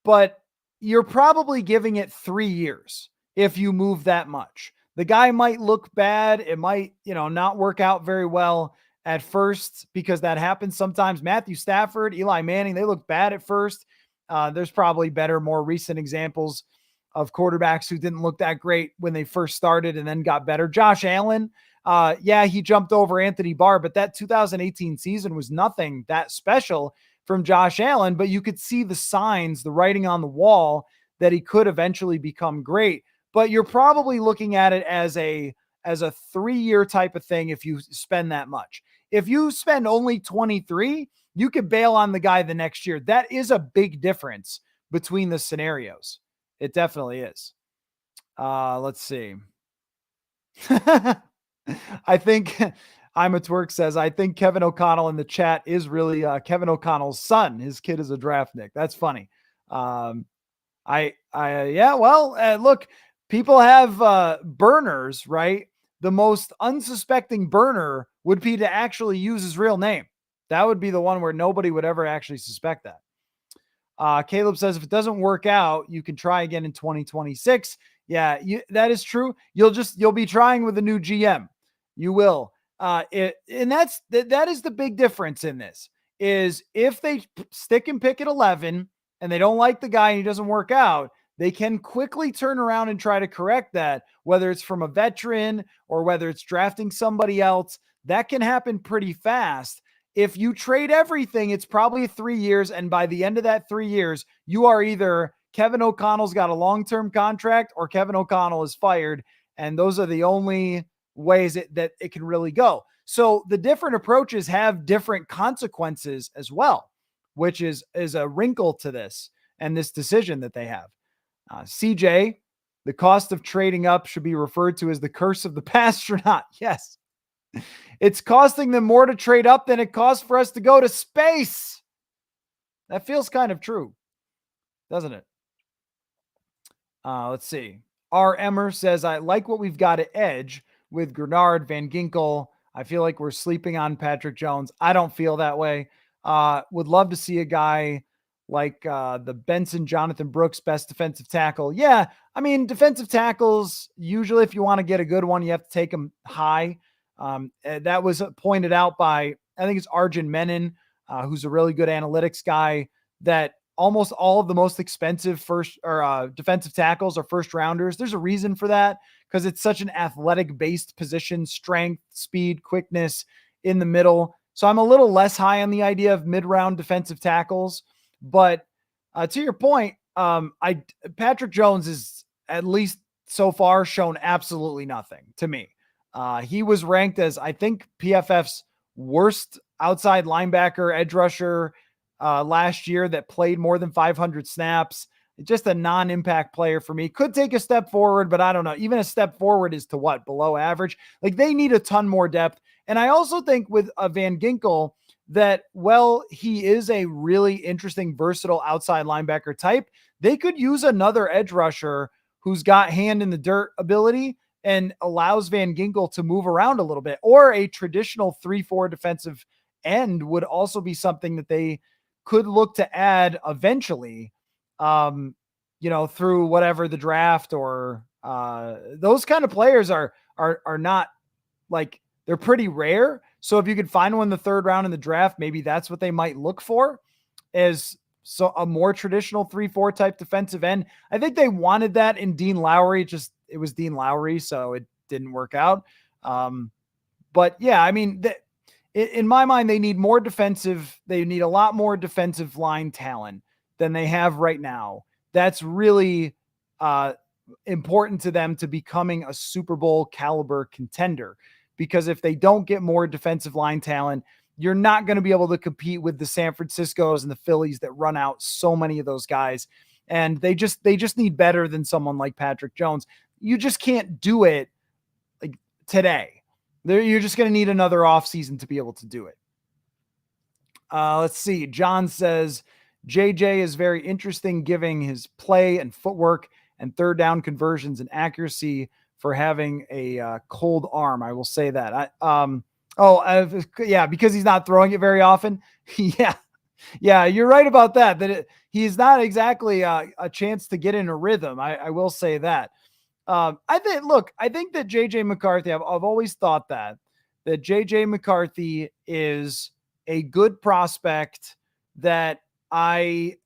but you're probably giving it 3 years if you move that much. The guy might look bad. It might, not work out very well at first, because that happens sometimes. Matthew Stafford, Eli Manning, they look bad at first. There's probably better, more recent examples of quarterbacks who didn't look that great when they first started and then got better. Josh Allen, yeah, he jumped over Anthony Barr, but that 2018 season was nothing that special from Josh Allen, but you could see the signs, the writing on the wall, that he could eventually become great. But you're probably looking at it as a 3-year type of thing if you spend that much. If you spend only 23, you could bail on the guy the next year. That is a big difference between the scenarios. It definitely is. Let's see. I think I'm a Twerk says, I think Kevin O'Connell in the chat is really Kevin O'Connell's son. His kid is a draft nick. That's funny. Look, people have burners, right? The most unsuspecting burner would be to actually use his real name. That would be the one where nobody would ever actually suspect that. Caleb says, if it doesn't work out, you can try again in 2026. Yeah, that is true. You'll be trying with a new GM. You will. That is the big difference in this, is if they stick and pick at 11 and they don't like the guy and he doesn't work out, they can quickly turn around and try to correct that, whether it's from a veteran or whether it's drafting somebody else. That can happen pretty fast. If you trade everything, it's probably 3 years. And by the end of that 3 years, you are either Kevin O'Connell's got a long-term contract or Kevin O'Connell is fired. And those are the only ways that it can really go. So the different approaches have different consequences as well, which is a wrinkle to this and this decision that they have. CJ, the cost of trading up should be referred to as the curse of the pastronaut. Yes. It's costing them more to trade up than it costs for us to go to space. That feels kind of true, doesn't it? Let's see. R. Emmer says, I like what we've got at edge with Grenard, Van Ginkel. I feel like we're sleeping on Patrick Jones. I don't feel that way. Would love to see a guy like the Benson Jonathan Brooks best defensive tackle. Yeah, I mean, defensive tackles, usually if you want to get a good one, you have to take them high. That was pointed out by, I think it's Arjun Menon, who's a really good analytics guy, that almost all of the most expensive first or defensive tackles are first rounders. There's a reason for that because it's such an athletic based position, strength, speed, quickness in the middle. So I'm a little less high on the idea of mid-round defensive tackles, but to your point, Patrick Jones is at least so far shown absolutely nothing to me. He was ranked as, I think, PFF's worst outside linebacker, edge rusher last year that played more than 500 snaps. Just a non-impact player for me. Could take a step forward, but I don't know. Even a step forward is to what? Below average? Like, they need a ton more depth. And I also think with Van Ginkel that, well, he is a really interesting, versatile outside linebacker type. They could use another edge rusher who's got hand in the dirt ability and allows Van Ginkel to move around a little bit, or a traditional 3-4 defensive end would also be something that they could look to add eventually, through whatever the draft or those kind of players are not, like, they're pretty rare. So if you could find one in the third round in the draft, maybe that's what they might look for, is so a more traditional 3-4 type defensive end. I think they wanted that in Dean Lowry. It was Dean Lowry, so it didn't work out. But yeah, I mean, in my mind, they need a lot more defensive line talent than they have right now. That's really important to them to becoming a Super Bowl caliber contender, because if they don't get more defensive line talent, you're not going to be able to compete with the San Franciscos and the Phillies that run out so many of those guys. And they just need better than someone like Patrick Jones. You just can't do it like today. You're just going to need another offseason to be able to do it. Let's see. John says, JJ is very interesting, giving his play and footwork and third down conversions and accuracy for having a cold arm. I will say that. Because he's not throwing it very often. Yeah, you're right about that. He's not exactly a chance to get in a rhythm. I will say that. I think that JJ McCarthy, I've always thought that JJ McCarthy is a good prospect that I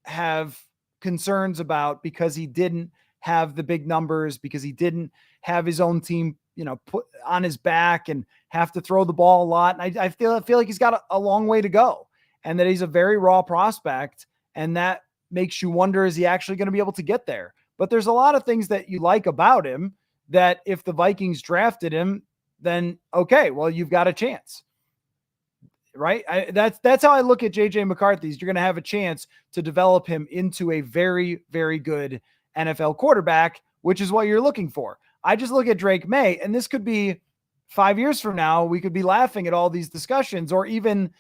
have concerns about because he didn't have the big numbers, because he didn't have his own team, put on his back and have to throw the ball a lot. And I feel like he's got a long way to go, and that he's a very raw prospect. And that makes you wonder, is he actually going to be able to get there? But there's a lot of things that you like about him that if the Vikings drafted him, then okay, well, you've got a chance, right? That's how I look at JJ McCarthy. You're going to have a chance to develop him into a very, very good NFL quarterback, which is what you're looking for. I just look at Drake Maye, and this could be 5 years from now, we could be laughing at all these discussions, or even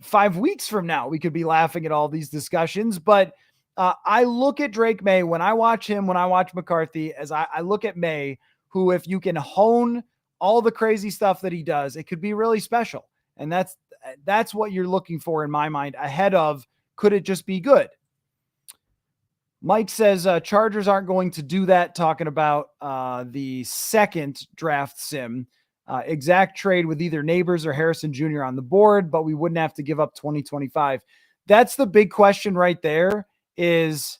5 weeks from now, we could be laughing at all these discussions. But I look at Drake Maye when I watch McCarthy, as I look at Maye, who, if you can hone all the crazy stuff that he does, it could be really special. And that's what you're looking for in my mind, ahead of, could it just be good? Mike says Chargers aren't going to do that, talking about the second draft sim. Exact trade with either Neighbors or Harrison Jr. on the board, but we wouldn't have to give up 2025. That's the big question right there. Is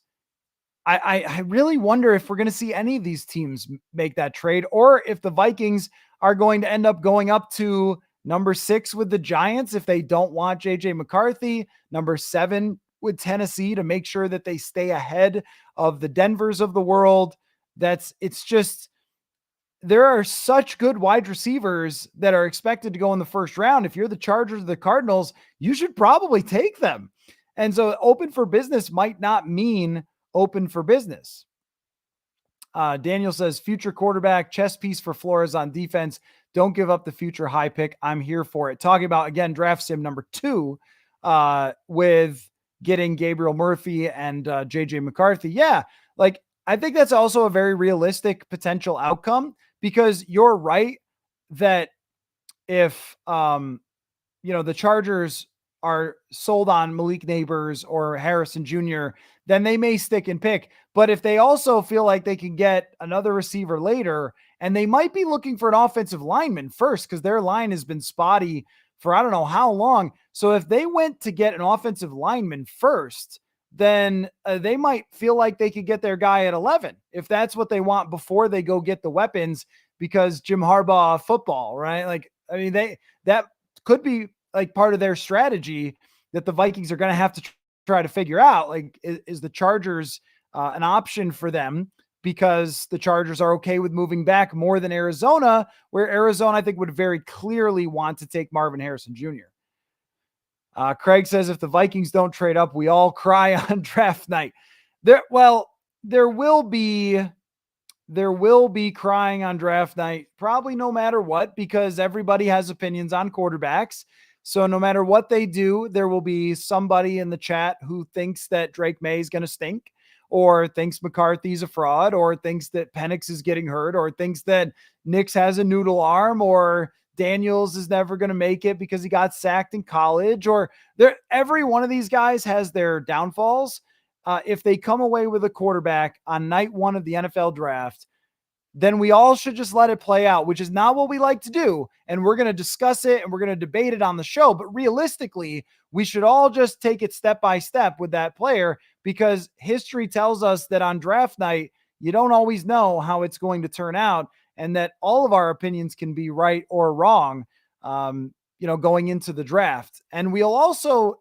I really wonder if we're going to see any of these teams make that trade, or if the Vikings are going to end up going up to number 6 with the Giants if they don't want JJ McCarthy, number 7 with Tennessee to make sure that they stay ahead of the Denvers of the world. It's just, there are such good wide receivers that are expected to go in the first round. If you're the Chargers or the Cardinals, you should probably take them. And so open for business might not mean open for business. Daniel says, future quarterback, chess piece for Flores on defense. Don't give up the future high pick. I'm here for it. Talking about, again, draft sim number 2 with getting Gabriel Murphy and JJ McCarthy. Yeah, like, I think that's also a very realistic potential outcome, because you're right that if the Chargers are sold on Malik Neighbors or Harrison Jr., then they may stick and pick. But if they also feel like they can get another receiver later, and they might be looking for an offensive lineman first, because their line has been spotty for I don't know how long. So if they went to get an offensive lineman first, then they might feel like they could get their guy at 11 if that's what they want before they go get the weapons, because Jim Harbaugh football, right? Like, I mean, that could be like part of their strategy that the Vikings are going to have to try to figure out. Like, is the Chargers an option for them? Because the Chargers are okay with moving back more than Arizona, where Arizona, I think, would very clearly want to take Marvin Harrison Jr. Craig says, if the Vikings don't trade up, we all cry on draft night. There will be crying on draft night, probably no matter what, because everybody has opinions on quarterbacks. So no matter what they do, there will be somebody in the chat who thinks that Drake Maye is going to stink, or thinks McCarthy's a fraud, or thinks that Penix is getting hurt, or thinks that Nix has a noodle arm, or Daniels is never going to make it because he got sacked in college, or every one of these guys has their downfalls. If they come away with a quarterback on night one of the NFL draft, then we all should just let it play out, which is not what we like to do. And we're going to discuss it and we're going to debate it on the show. But realistically, we should all just take it step by step with that player, because history tells us that on draft night, you don't always know how it's going to turn out, and that all of our opinions can be right or wrong, going into the draft. And we'll also,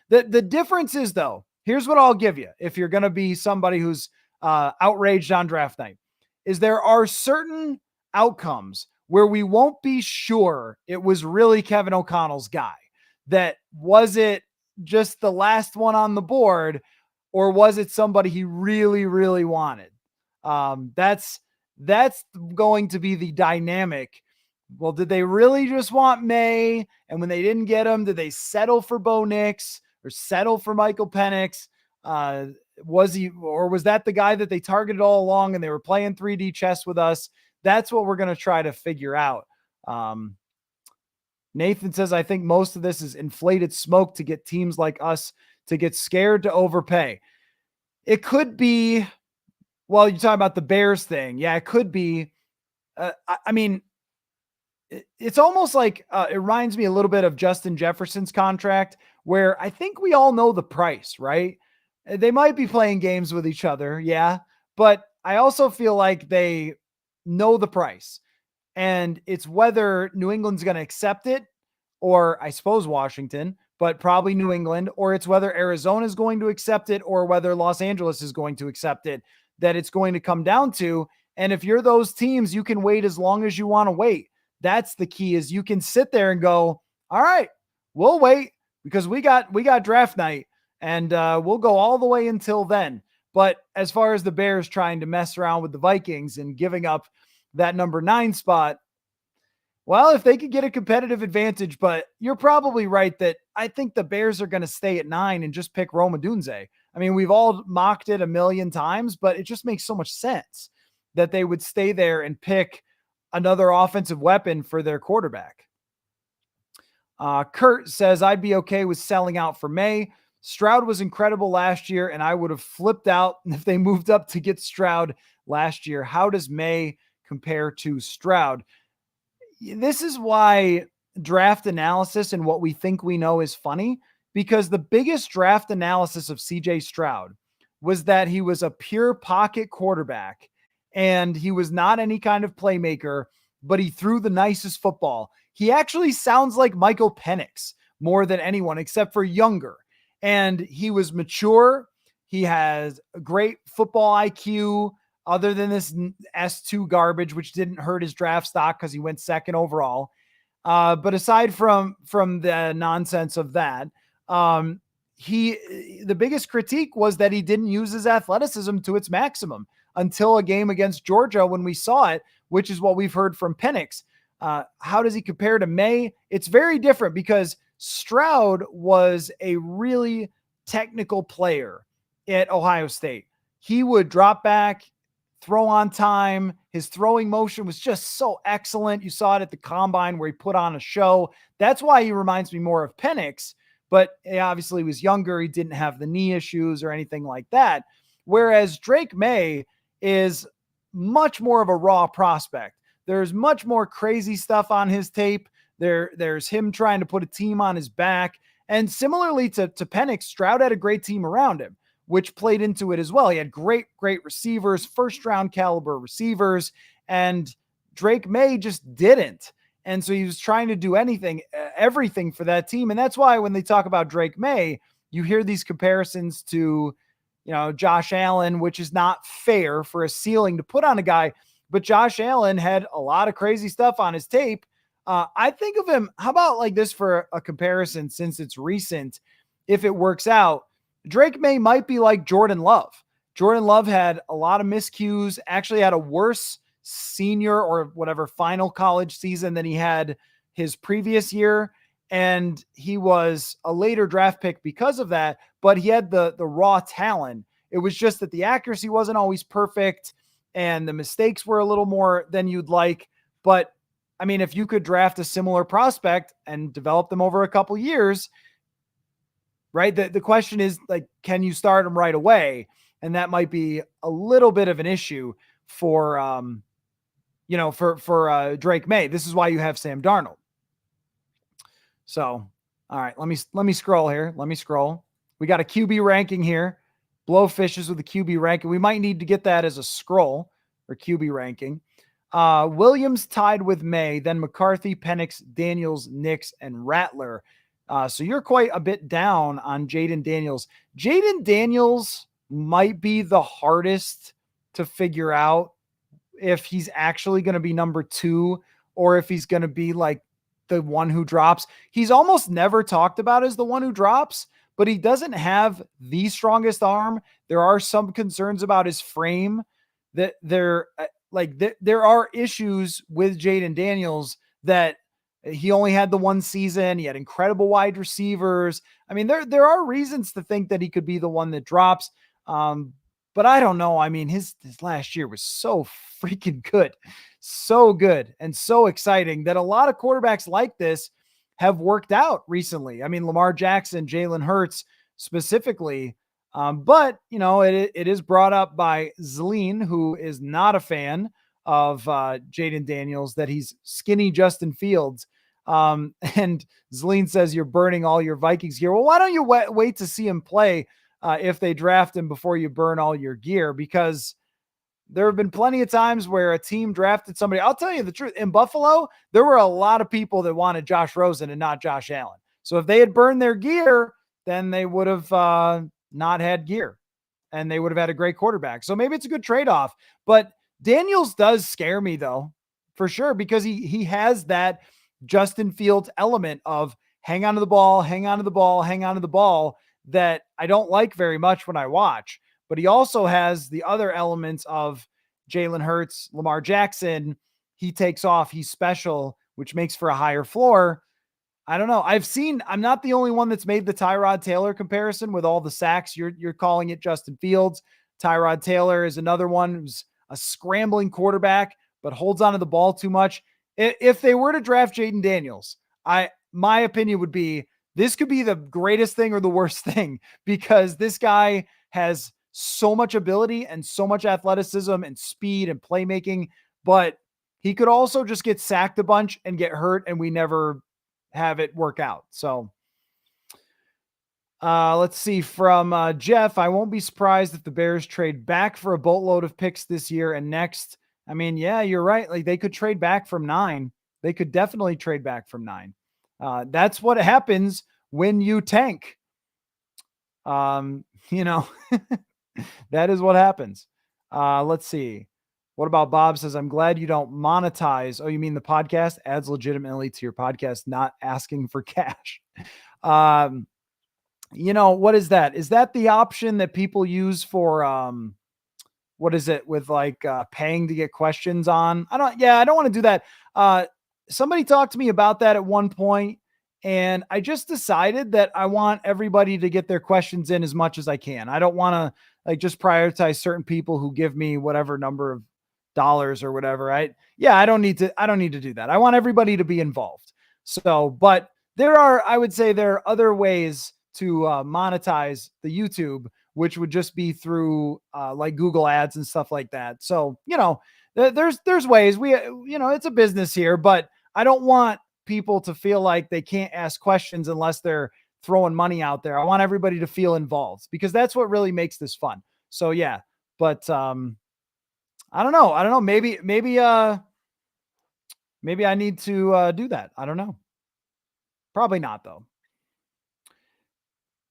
the difference is, though, here's what I'll give you if you're going to be somebody who's outraged on draft night, is there are certain outcomes where we won't be sure it was really Kevin O'Connell's guy. That was it just the last one on the board, or was it somebody he really, really wanted? That's going to be the dynamic. Well, did they really just want Maye? And when they didn't get him, did they settle for Bo Nix or settle for Michael Penix? Was that the guy that they targeted all along and they were playing 3D chess with us? That's what we're going to try to figure out. Nathan says, I think most of this is inflated smoke to get teams like us to get scared to overpay. It could be, well, you're talking about the Bears thing. Yeah, it could be. I mean, it's almost like it reminds me a little bit of Justin Jefferson's contract, where I think we all know the price, right? They might be playing games with each other, yeah, but I also feel like they know the price, and it's whether New England's going to accept it, or I suppose Washington, but probably New England, or it's whether Arizona is going to accept it, or whether Los Angeles is going to accept it, that it's going to come down to. And if you're those teams, you can wait as long as you want to wait. That's the key, is you can sit there and go, all right, we'll wait because we got draft night, and we'll go all the way until then. But as far as the Bears trying to mess around with the Vikings and giving up that number 9 spot, well, if they could get a competitive advantage, but you're probably right that I think the Bears are going to stay at 9 and just pick Rome Odunze. I mean, we've all mocked it a million times, but it just makes so much sense that they would stay there and pick another offensive weapon for their quarterback. Kurt says, I'd be okay with selling out for Maye. Stroud was incredible last year, and I would have flipped out if they moved up to get Stroud last year. How does Maye compare to Stroud? This is why draft analysis and what we think we know is funny, because the biggest draft analysis of CJ Stroud was that he was a pure pocket quarterback and he was not any kind of playmaker, but he threw the nicest football. He actually sounds like Michael Penix more than anyone, except for younger. And he was mature. He has a great football IQ, other than this S2 garbage, which didn't hurt his draft stock because he went second overall. But aside from the nonsense of that, the biggest critique was that he didn't use his athleticism to its maximum until a game against Georgia when we saw it, which is what we've heard from Penix. How does he compare to Maye? It's very different, because Stroud was a really technical player at Ohio State. he would drop back, throw on time. His throwing motion was just so excellent. You saw it at the combine where he put on a show. That's why he reminds me more of Penix, but he obviously was younger. He didn't have the knee issues or anything like that. Whereas Drake Maye is much more of a raw prospect. There's much more crazy stuff on his tape. There's him trying to put a team on his back. And similarly to Penix, Stroud had a great team around him, which played into it as well. He had great receivers, first-round caliber receivers, and Drake Maye just didn't. And so he was trying to do everything for that team. And that's why when they talk about Drake Maye, you hear these comparisons to, Josh Allen, which is not fair for a ceiling to put on a guy. But Josh Allen had a lot of crazy stuff on his tape. I think of him, how about like this for a comparison, since it's recent, if it works out, Drake Maye might be like Jordan Love. Jordan Love had a lot of miscues, actually had a worse senior or whatever final college season than he had his previous year. And he was a later draft pick because of that, but he had the raw talent. It was just that the accuracy wasn't always perfect and the mistakes were a little more than you'd like. But I mean, if you could draft a similar prospect and develop them over a couple years, right? The question is, like, can you start him right away? And that might be a little bit of an issue for, Drake Maye. This is why you have Sam Darnold. So, all right, let me scroll here. Let me scroll. We got a QB ranking here. Blowfishes with a QB ranking. We might need to get that as a scroll or QB ranking. Williams tied with Maye, then McCarthy, Penix, Daniels, Nix, and Rattler. So you're quite a bit down on Jaden Daniels. Jaden Daniels might be the hardest to figure out if he's actually going to be number 2 or if he's going to be like the one who drops. He's almost never talked about as the one who drops, but he doesn't have the strongest arm. There are some concerns about his frame that there are issues with Jaden Daniels that he only had the one season. He had incredible wide receivers. I mean, there are reasons to think that he could be the one that drops. But I don't know. I mean, his last year was so freaking good, so good and so exciting that a lot of quarterbacks like this have worked out recently. I mean, Lamar Jackson, Jalen Hurts specifically. But, it is brought up by Zleen, who is not a fan of Jaden Daniels, that he's skinny Justin Fields. And Zleen says you're burning all your Vikings gear. Well, why don't you wait to see him play if they draft him before you burn all your gear? Because there have been plenty of times where a team drafted somebody. I'll tell you the truth. In Buffalo, there were a lot of people that wanted Josh Rosen and not Josh Allen. So if they had burned their gear, then they would have not had gear and they would have had a great quarterback. So maybe it's a good trade-off. But Daniels does scare me, though, for sure, because he has that Justin Fields element of hang on to the ball, hang on to the ball, hang on to the ball that I don't like very much when I watch. But he also has the other elements of Jalen Hurts, Lamar Jackson. He takes off. He's special, which makes for a higher floor. I don't know. I'm not the only one that's made the Tyrod Taylor comparison with all the sacks. You're calling it Justin Fields. Tyrod Taylor is another one who's a scrambling quarterback, but holds onto the ball too much. If they were to draft Jaden Daniels, my opinion would be this could be the greatest thing or the worst thing, because this guy has so much ability and so much athleticism and speed and playmaking, but he could also just get sacked a bunch and get hurt, and we never have it work out. So let's see from Jeff. I won't be surprised if the Bears trade back for a boatload of picks this year and next. I mean, yeah, you're right. Like, they could trade back from 9. They could definitely trade back from 9. That's what happens when you tank. That is what happens. Let's see. What about Bob says, I'm glad you don't monetize. Oh, you mean the podcast? Adds legitimately to your podcast, not asking for cash. What is that? Is that the option that people use for, what is it with like paying to get questions on? I don't want to do that. Somebody talked to me about that at one point, and I just decided that I want everybody to get their questions in as much as I can. I don't want to like just prioritize certain people who give me whatever number of dollars or whatever. I don't need to do that. I want everybody to be involved. So, but I would say there are other ways to monetize the YouTube, which would just be through like Google ads and stuff like that. So, there's ways it's a business here, but I don't want people to feel like they can't ask questions unless they're throwing money out there. I want everybody to feel involved because that's what really makes this fun. So yeah, but I don't know. Maybe I need to do that. I don't know. Probably not though.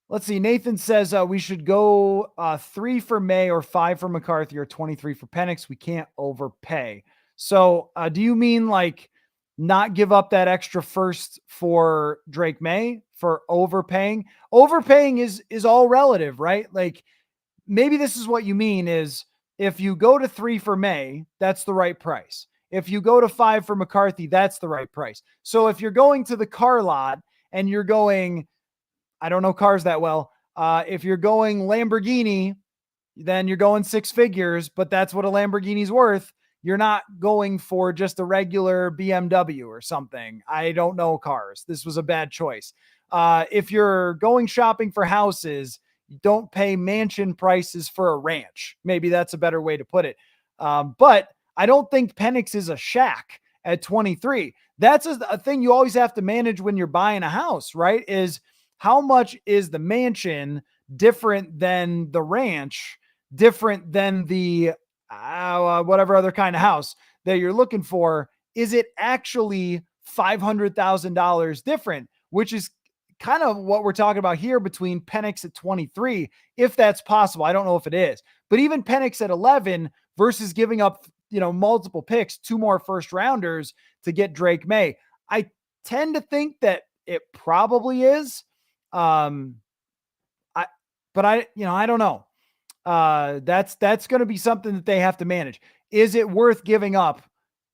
Let's see. Nathan says we should go 3 for Maye or 5 for McCarthy or 23 for Penix. We can't overpay. So do you mean like not give up that extra first for Drake Maye for overpaying? Overpaying is all relative, right? Like maybe this is what you mean is if you go to 3 for Maye, that's the right price. If you go to 5 for McCarthy, that's the right price. So if you're going to the car lot and you're going, I don't know cars that well. If you're going Lamborghini, then you're going 6 figures, but that's what a Lamborghini's worth. You're not going for just a regular BMW or something. I don't know cars. This was a bad choice. If you're going shopping for houses, don't pay mansion prices for a ranch. Maybe that's a better way to put it. But I don't think Penix is a shack at 23. That's a thing you always have to manage when you're buying a house, right? Is how much is the mansion different than the ranch, different than the whatever other kind of house that you're looking for? Is it actually $500,000 different, which is kind of what we're talking about here between Penix at 23, if that's possible. I don't know if it is, but even Penix at 11 versus giving up, multiple picks, 2 more first rounders to get Drake Maye. I tend to think that it probably is. I don't know. That's going to be something that they have to manage. Is it worth giving up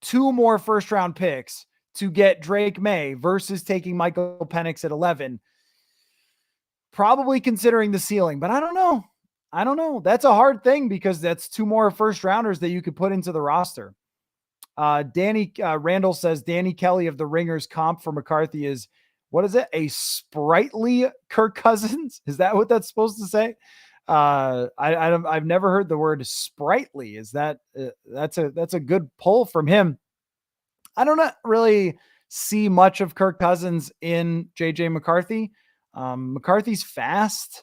2 more first round picks to get Drake Maye versus taking Michael Penix at 11? Probably considering the ceiling, but I don't know. That's a hard thing because that's 2 more first rounders that you could put into the roster. Danny Randall says Danny Kelly of the Ringers comp for McCarthy is, what is it? A sprightly Kirk Cousins? Is that what that's supposed to say? I've never heard the word sprightly. Is that that's a good pull from him. I don't really see much of Kirk Cousins in JJ McCarthy. McCarthy's fast,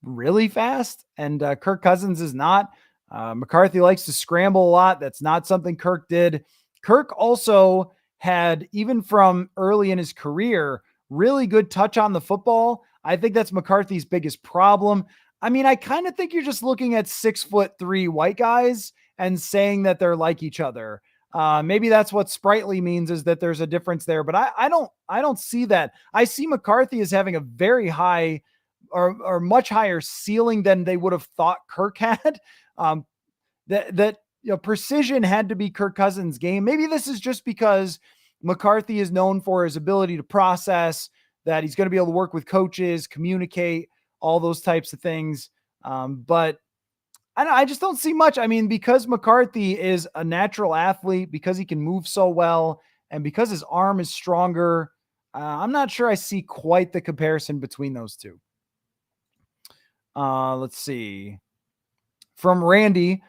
really fast, and Kirk Cousins is not. McCarthy likes to scramble a lot. That's not something Kirk did. Kirk also had, even from early in his career, really good touch on the football. I think that's McCarthy's biggest problem. I mean, I kind of think you're just looking at 6'3" white guys and saying that they're like each other. Maybe that's what sprightly means, is that there's a difference there, but I don't see that. I see McCarthy as having a very high or much higher ceiling than they would have thought Kirk had. That precision had to be Kirk Cousins' game. Maybe this is just because McCarthy is known for his ability to process, that he's going to be able to work with coaches, communicate, all those types of things. But I just don't see much. I mean, because McCarthy is a natural athlete, because he can move so well, and because his arm is stronger, I'm not sure I see quite the comparison between those two. Let's see. From Randy,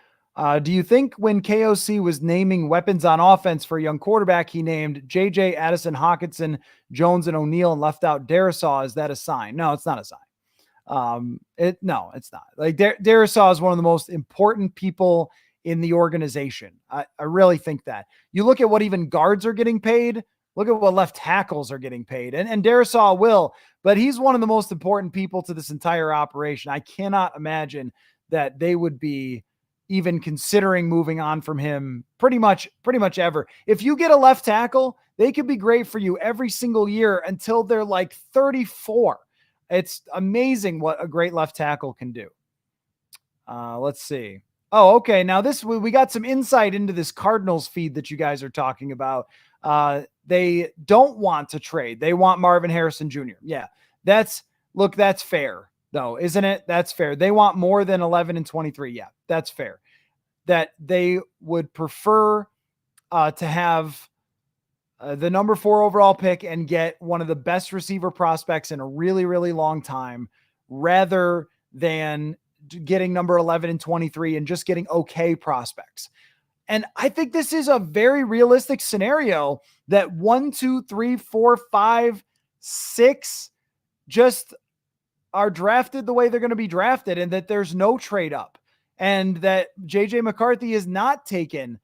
do you think when KOC was naming weapons on offense for a young quarterback, he named JJ, Addison, Hawkinson, Jones, and O'Neal and left out Darisaw? Is that a sign? No, it's not a sign. No, it's not. Like Darisaw is one of the most important people in the organization. I really think that. You look at what even guards are getting paid. Look at what left tackles are getting paid. And Darisaw will, but he's one of the most important people to this entire operation. I cannot imagine that they would be even considering moving on from him pretty much ever. If you get a left tackle, they could be great for you every single year until they're like 34. It's amazing what a great left tackle can do. Let's see. Oh, okay. Now we got some insight into this Cardinals feed that you guys are talking about. They don't want to trade. They want Marvin Harrison Jr. Yeah, that's fair. though, isn't it? That's fair. They want more than 11 and 23. Yeah, that's fair. That they would prefer to have the number 4 overall pick and get one of the best receiver prospects in a really, really long time rather than getting number 11 and 23 and just getting okay prospects. And I think this is a very realistic scenario that 1, 2, 3, 4, 5, 6 just are drafted the way they're going to be drafted, and that there's no trade up, and that JJ McCarthy is not taken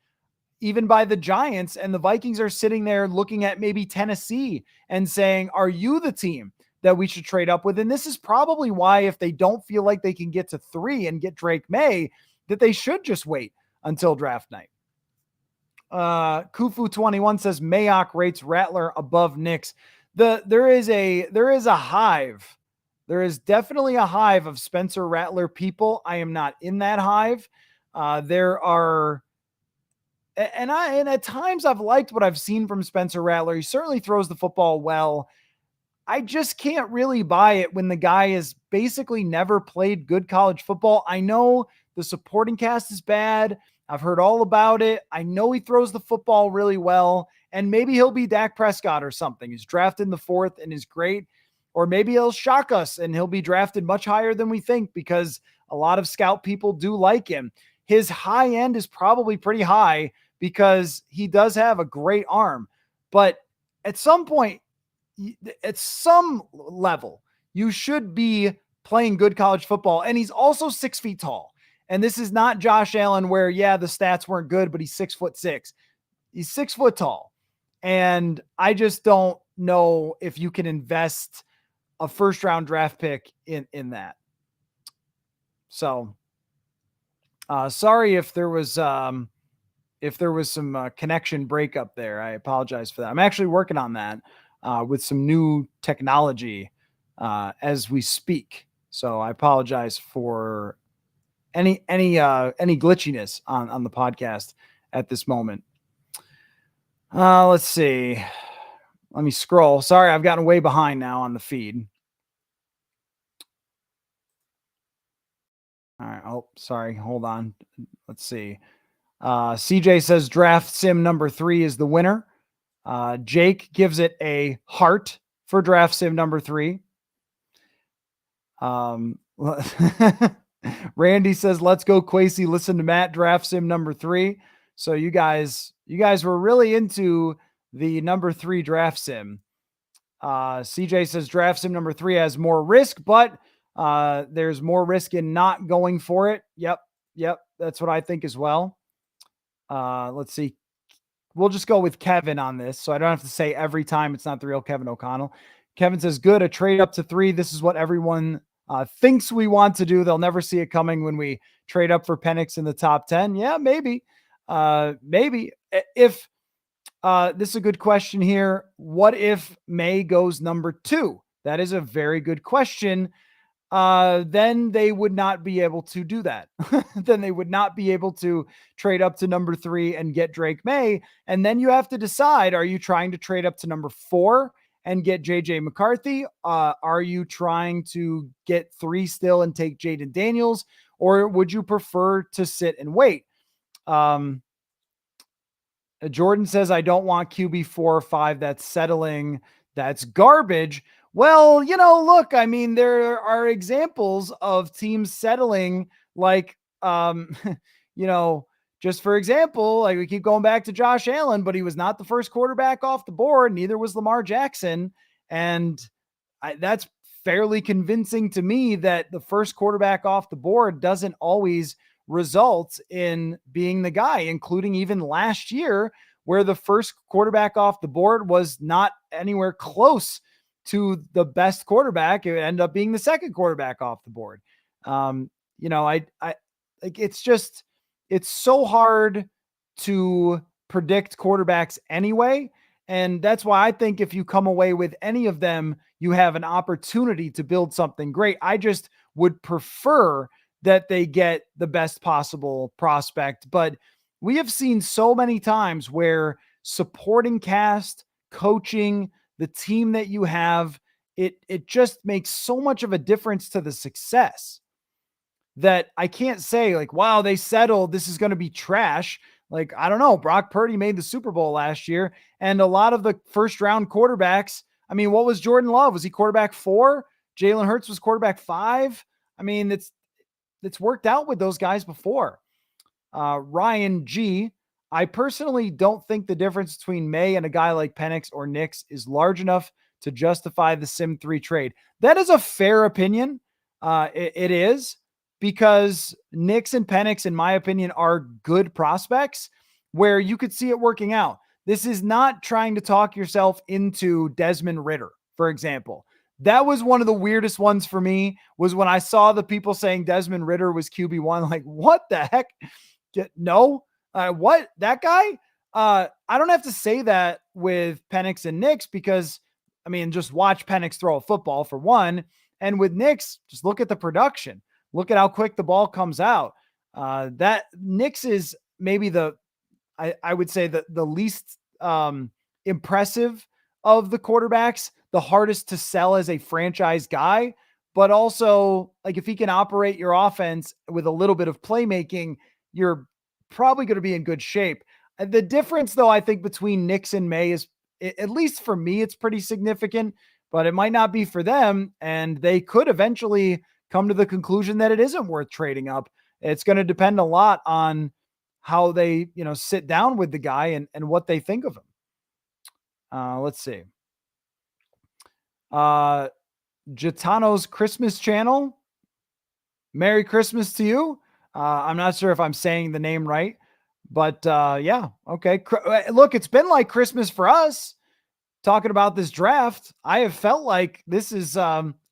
even by the Giants, and the Vikings are sitting there looking at maybe Tennessee and saying, are you the team that we should trade up with? And this is probably why, if they don't feel like they can get to 3 and get Drake Maye, that they should just wait until draft night. Kufu21 says Mayock rates Rattler above Nix. There is a hive. There is definitely a hive of Spencer Rattler people. I am not in that hive. There are, and at times I've liked what I've seen from Spencer Rattler. He certainly throws the football well. I just can't really buy it when the guy has basically never played good college football. I know the supporting cast is bad. I've heard all about it. I know he throws the football really well, and maybe he'll be Dak Prescott or something. He's drafted in the 4th and is great. Or maybe he'll shock us and he'll be drafted much higher than we think, because a lot of scout people do like him. His high end is probably pretty high because he does have a great arm. But at some point, at some level, you should be playing good college football. And he's also 6 feet tall. And this is not Josh Allen where, yeah, the stats weren't good, but he's 6'6". He's 6 foot tall. And I just don't know if you can invest a first round draft pick in that. So sorry if there was some connection breakup there. I apologize for that. I'm actually working on that with some new technology as we speak. So I apologize for any glitchiness on the podcast at this moment. Let's see. Let me scroll. Sorry, I've gotten way behind now on the feed. All right. Oh, sorry. Hold on. Let's see. CJ says draft sim number 3 is the winner. Jake gives it a heart for draft sim number 3. Randy says, let's go Quasey. Listen to Matt, draft sim number 3. So you guys were really into the number 3 draft sim. CJ says draft sim number 3 has more risk, but there's more risk in not going for it. Yep. That's what I think as well. Let's see. We'll just go with Kevin on this, so I don't have to say every time it's not the real Kevin O'Connell. Kevin says, good, a trade up to 3. This is what everyone thinks we want to do. They'll never see it coming when we trade up for Penix in the top 10. Yeah, maybe. Maybe. If this is a good question here. What if Maye goes number 2? That is a very good question. Then they would not be able to do that. Then they would not be able to trade up to number 3 and get Drake Maye. And then you have to decide, are you trying to trade up to number 4 and get JJ McCarthy? Are you trying to get 3 still and take Jaden Daniels? Or would you prefer to sit and wait? Jordan says, I don't want QB 4 or 5. That's settling. That's garbage. Well, look, I mean, there are examples of teams settling, like, just for example, like we keep going back to Josh Allen, but he was not the first quarterback off the board. Neither was Lamar Jackson. And that's fairly convincing to me that the first quarterback off the board doesn't always result in being the guy, including even last year, where the first quarterback off the board was not anywhere close to the best quarterback. It ended up being the second quarterback off the board. I like, it's so hard to predict quarterbacks anyway. And that's why I think if you come away with any of them, you have an opportunity to build something great. I just would prefer that they get the best possible prospect. But we have seen so many times where supporting cast, coaching, the team that you have it just makes so much of a difference to the success that I can't say like, wow, they settled. This is going to be trash. Like, I don't know. Brock Purdy made the Super Bowl last year, and a lot of the first round quarterbacks. I mean, what was Jordan Love? Was he quarterback 4? Jalen Hurts was quarterback 5. I mean, it's worked out with those guys before. Ryan G. I personally don't think the difference between Maye and a guy like Penix or Nix is large enough to justify the Sim 3 trade. That is a fair opinion. It is, because Nix and Penix, in my opinion, are good prospects where you could see it working out. This is not trying to talk yourself into Desmond Ridder, for example. That was one of the weirdest ones for me, was when I saw the people saying Desmond Ridder was QB1. Like, what the heck? No. What? That guy? I don't have to say that with Penix and Nix, because, I mean, just watch Penix throw a football for one. And with Nix, just look at the production. Look at how quick the ball comes out. That Nix is maybe I would say the least impressive of the quarterbacks, the hardest to sell as a franchise guy, but also, like, if he can operate your offense with a little bit of playmaking, you're probably going to be in good shape. The difference, though, I think between Nix and Maye is, at least for me, it's pretty significant, but it might not be for them. And they could eventually come to the conclusion that it isn't worth trading up. It's going to depend a lot on how they, sit down with the guy and what they think of him. Let's see. Gitano's Christmas channel. Merry Christmas to you. I'm not sure if I'm saying the name right, but yeah. Okay. Look, it's been like Christmas for us talking about this draft. I have felt like this is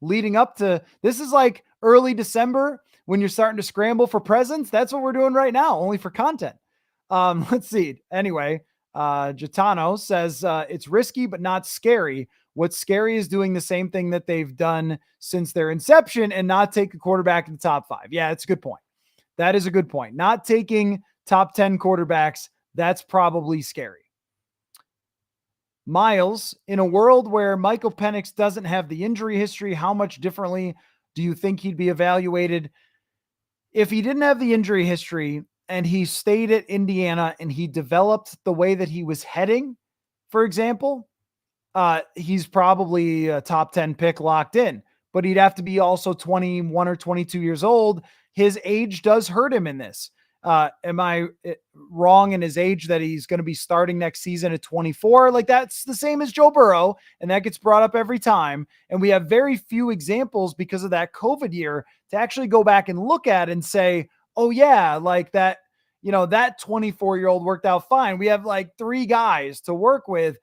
leading up to, this is like early December when you're starting to scramble for presents. That's what we're doing right now, only for content. Let's see. Anyway, Gitano says it's risky, but not scary. What's scary is doing the same thing that they've done since their inception and not take a quarterback in the top 5. Yeah, it's a good point. That is a good point. Not taking top 10 quarterbacks, that's probably scary. Miles, in a world where Michael Penix doesn't have the injury history, how much differently do you think he'd be evaluated? If he didn't have the injury history and he stayed at Indiana and he developed the way that he was heading, for example, he's probably a top 10 pick locked in, but he'd have to be also 21 or 22 years old. His age does hurt him in this. Am I wrong in his age that he's going to be starting next season at 24? Like, that's the same as Joe Burrow, and that gets brought up every time. And we have very few examples because of that COVID year to actually go back and look at and say, oh yeah, like that, that 24-year-old worked out fine. We have like 3 guys to work with.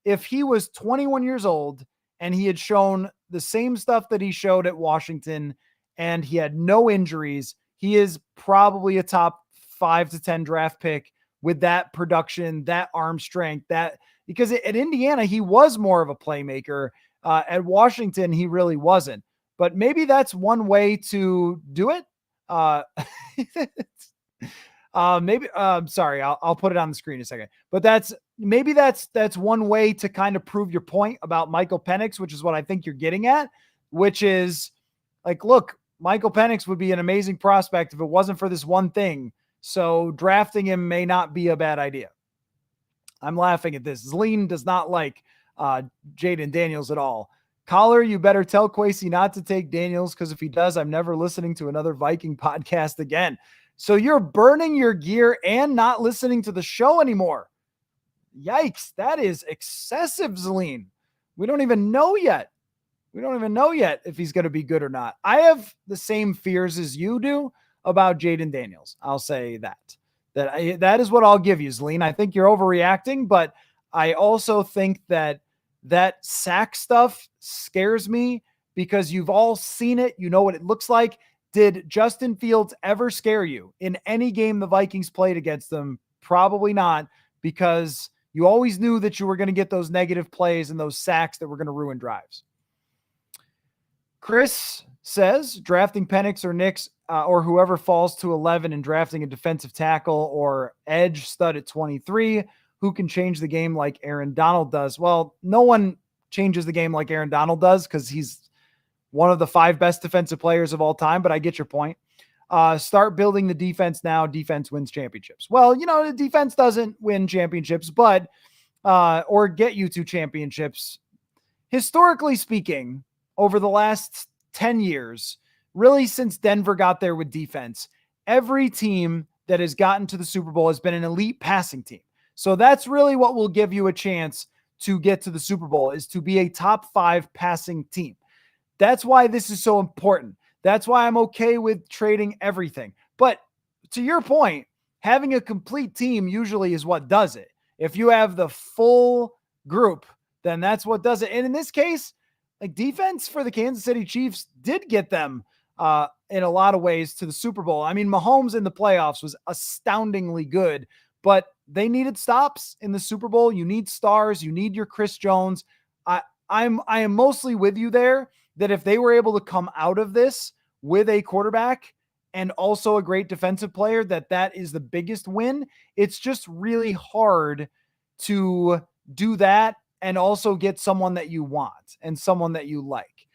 If he was 21 years old and he had shown the same stuff that he showed at Washington and he had no injuries, he is probably a top 5 to 10 draft pick with that production, that arm strength, because at Indiana, he was more of a playmaker. At Washington, he really wasn't. But maybe that's one way to do it. Maybe, sorry, I'll put it on the screen in a second, but that's one way to kind of prove your point about Michael Penix, which is what I think you're getting at, which is like, look, Michael Penix would be an amazing prospect if it wasn't for this one thing. So drafting him may not be a bad idea. I'm laughing at this. Zleen does not like Jaden Daniels at all. Coller, you better tell Kwesi not to take Daniels, because if he does, I'm never listening to another Viking podcast again. So you're burning your gear and not listening to the show anymore. Yikes, that is excessive, Zleen. We don't even know yet. If he's going to be good or not. I have the same fears as you do about Jaden Daniels. I'll say that. That is what I'll give you, Zleen. I think you're overreacting, but I also think that sack stuff scares me because you've all seen it. You know what it looks like. Did Justin Fields ever scare you in any game the Vikings played against them? Probably not, because you always knew that you were going to get those negative plays and those sacks that were going to ruin drives. Chris says drafting Penix or Nix or whoever falls to 11 and drafting a defensive tackle or edge stud at 23, who can change the game like Aaron Donald does. Well, no one changes the game like Aaron Donald does, because he's one of the 5 best defensive players of all time, but I get your point. Start building the defense now. Defense wins championships. Well, the defense doesn't win championships, but or get you to championships. Historically speaking, over the last 10 years, really since Denver got there with defense, every team that has gotten to the Super Bowl has been an elite passing team. So that's really what will give you a chance to get to the Super Bowl, is to be a top 5 passing team. That's why this is so important. That's why I'm okay with trading everything. But to your point, having a complete team usually is what does it. If you have the full group, then that's what does it. And in this case, like, defense for the Kansas City Chiefs did get them in a lot of ways to the Super Bowl. I mean, Mahomes in the playoffs was astoundingly good, but they needed stops in the Super Bowl. You need stars. You need your Chris Jones. I am mostly with you there, that if they were able to come out of this with a quarterback and also a great defensive player, that is the biggest win. It's just really hard to do that and also get someone that you want and someone that you like.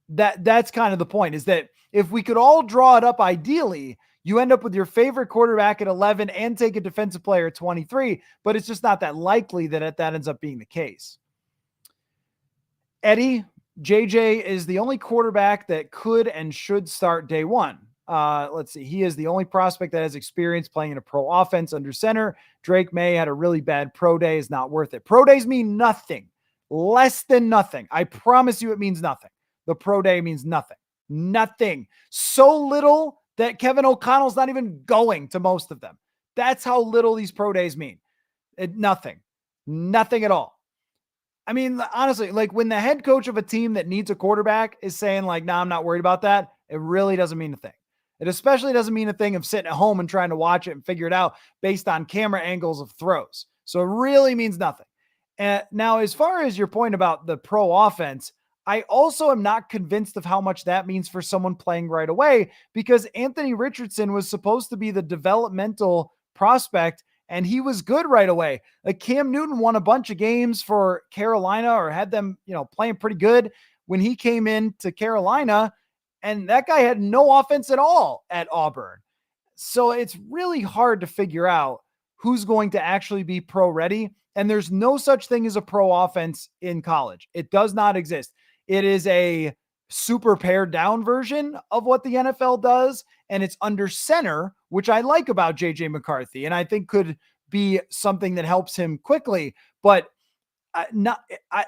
That's kind of the point, is that if we could all draw it up ideally, you end up with your favorite quarterback at 11 and take a defensive player at 23, but it's just not that likely that ends up being the case. Eddie, JJ is the only quarterback that could and should start day one. Let's see. He is the only prospect that has experience playing in a pro offense under center. Drake Maye had a really bad pro day. Is not worth it. Pro days mean nothing. Less than nothing. I promise you it means nothing. The pro day means nothing. Nothing. So little that Kevin O'Connell's not even going to most of them. That's how little these pro days mean. Nothing. Nothing at all. I mean, honestly, like, when the head coach of a team that needs a quarterback is saying, like, nah, I'm not worried about that, it really doesn't mean a thing. It especially doesn't mean a thing of sitting at home and trying to watch it and figure it out based on camera angles of throws. So it really means nothing. Now, as far as your point about the pro offense, I also am not convinced of how much that means for someone playing right away, because Anthony Richardson was supposed to be the developmental prospect, and he was good right away. Like, Cam Newton won a bunch of games for Carolina, or had them, playing pretty good when he came into Carolina, and that guy had no offense at all at Auburn. So it's really hard to figure out who's going to actually be pro ready. And there's no such thing as a pro offense in college. It does not exist. It is a super pared down version of what the NFL does, and it's under center, which I like about JJ McCarthy, and I think could be something that helps him quickly. But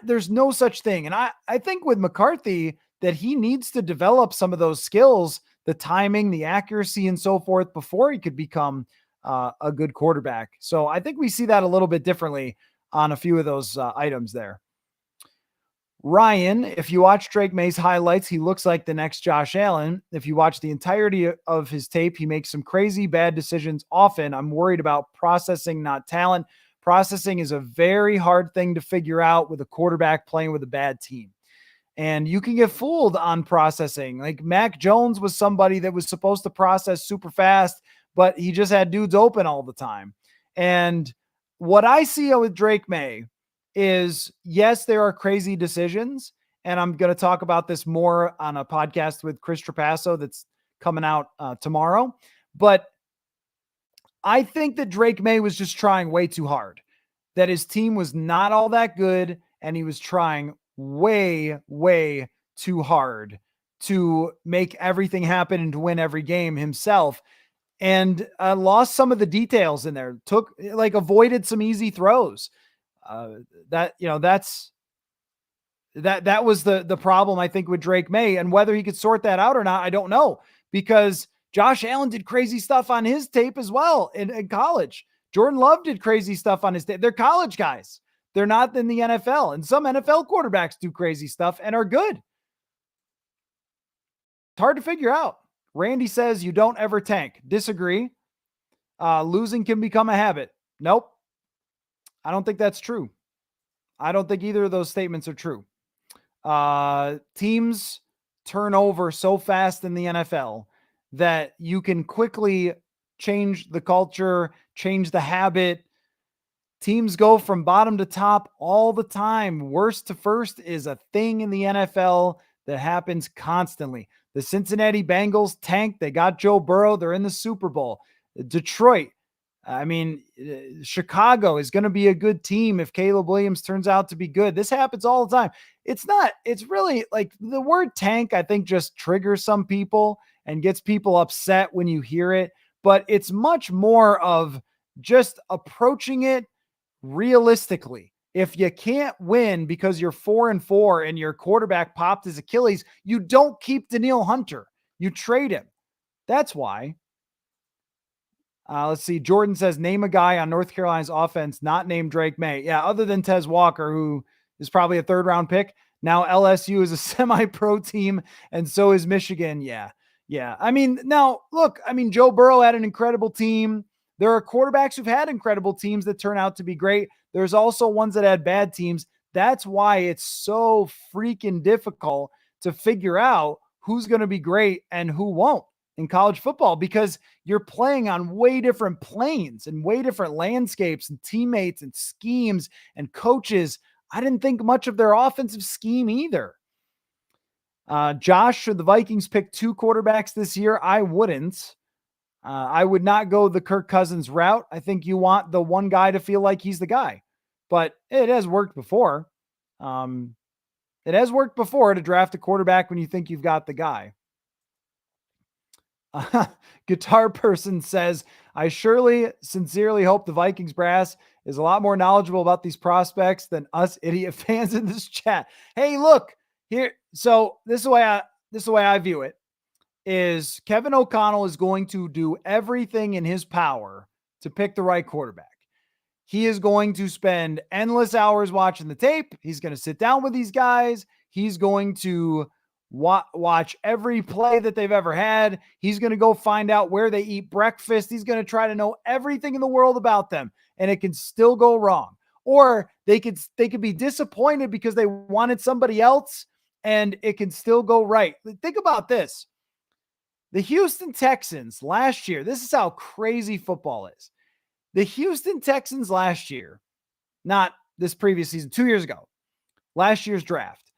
there's no such thing. And I think with McCarthy that he needs to develop some of those skills, the timing, the accuracy, and so forth, before he could become a good quarterback. So I think we see that a little bit differently on a few of those items there. Ryan, if you watch Drake Maye's highlights, he looks like the next Josh Allen. If you watch the entirety of his tape, he makes some crazy bad decisions often. I'm worried about processing, not talent. Processing is a very hard thing to figure out with a quarterback playing with a bad team. And you can get fooled on processing. Like, Mac Jones was somebody that was supposed to process super fast, but he just had dudes open all the time. And what I see with Drake Maye is, yes, there are crazy decisions, and I'm going to talk about this more on a podcast with Chris Trapasso that's coming out tomorrow. But I think that Drake Maye was just trying way too hard, that his team was not all that good, and he was trying way, way too hard to make everything happen and to win every game himself, and lost some of the details in there, avoided some easy throws. That was the problem, I think, with Drake Maye, and whether he could sort that out or not, I don't know, because Josh Allen did crazy stuff on his tape as well in college. Jordan Love did crazy stuff on his tape. They're college guys. They're not in the NFL, and some NFL quarterbacks do crazy stuff and are good. It's hard to figure out. Randy says you don't ever tank. Disagree. Losing can become a habit. Nope. I don't think that's true. I don't think either of those statements are true. Teams turn over so fast in the NFL that you can quickly change the culture, change the habit. Teams go from bottom to top all the time. Worst to first is a thing in the NFL that happens constantly. The Cincinnati Bengals tanked. They got Joe Burrow. They're in the Super Bowl. Detroit, Chicago is going to be a good team if Caleb Williams turns out to be good. This happens all the time. It's really like the word tank, I think, just triggers some people and gets people upset when you hear it. But it's much more of just approaching it realistically. If you can't win because you're 4-4 and your quarterback popped his Achilles, you don't keep Danielle Hunter. You trade him. That's why. Let's see. Jordan says, name a guy on North Carolina's offense not named Drake Maye. Yeah, other than Tez Walker, who is probably a third-round pick. Now LSU is a semi-pro team, and so is Michigan. Yeah. Now, look, Joe Burrow had an incredible team. There are quarterbacks who've had incredible teams that turn out to be great. There's also ones that had bad teams. That's why it's so freaking difficult to figure out who's going to be great and who won't in college football, because you're playing on way different planes and way different landscapes and teammates and schemes and coaches. I didn't think much of their offensive scheme either. Josh, should the Vikings pick 2 quarterbacks this year? I wouldn't. I would not go the Kirk Cousins route. I think you want the one guy to feel like he's the guy, but it has worked before. It has worked before to draft a quarterback when you think you've got the guy. Guitar person says, I sincerely hope the Vikings brass is a lot more knowledgeable about these prospects than us idiot fans in this chat. Hey, look here. So this is the way I view it is Kevin O'Connell is going to do everything in his power to pick the right quarterback. He is going to spend endless hours watching the tape. He's going to sit down with these guys. He's going to watch every play that they've ever had. He's going to go find out where they eat breakfast. He's going to try to know everything in the world about them, and it can still go wrong. Or they could be disappointed because they wanted somebody else, and it can still go right. Think about this. The Houston Texans last year, this is how crazy football is. The Houston Texans last year, not this previous season, 2 years ago, last year's draft,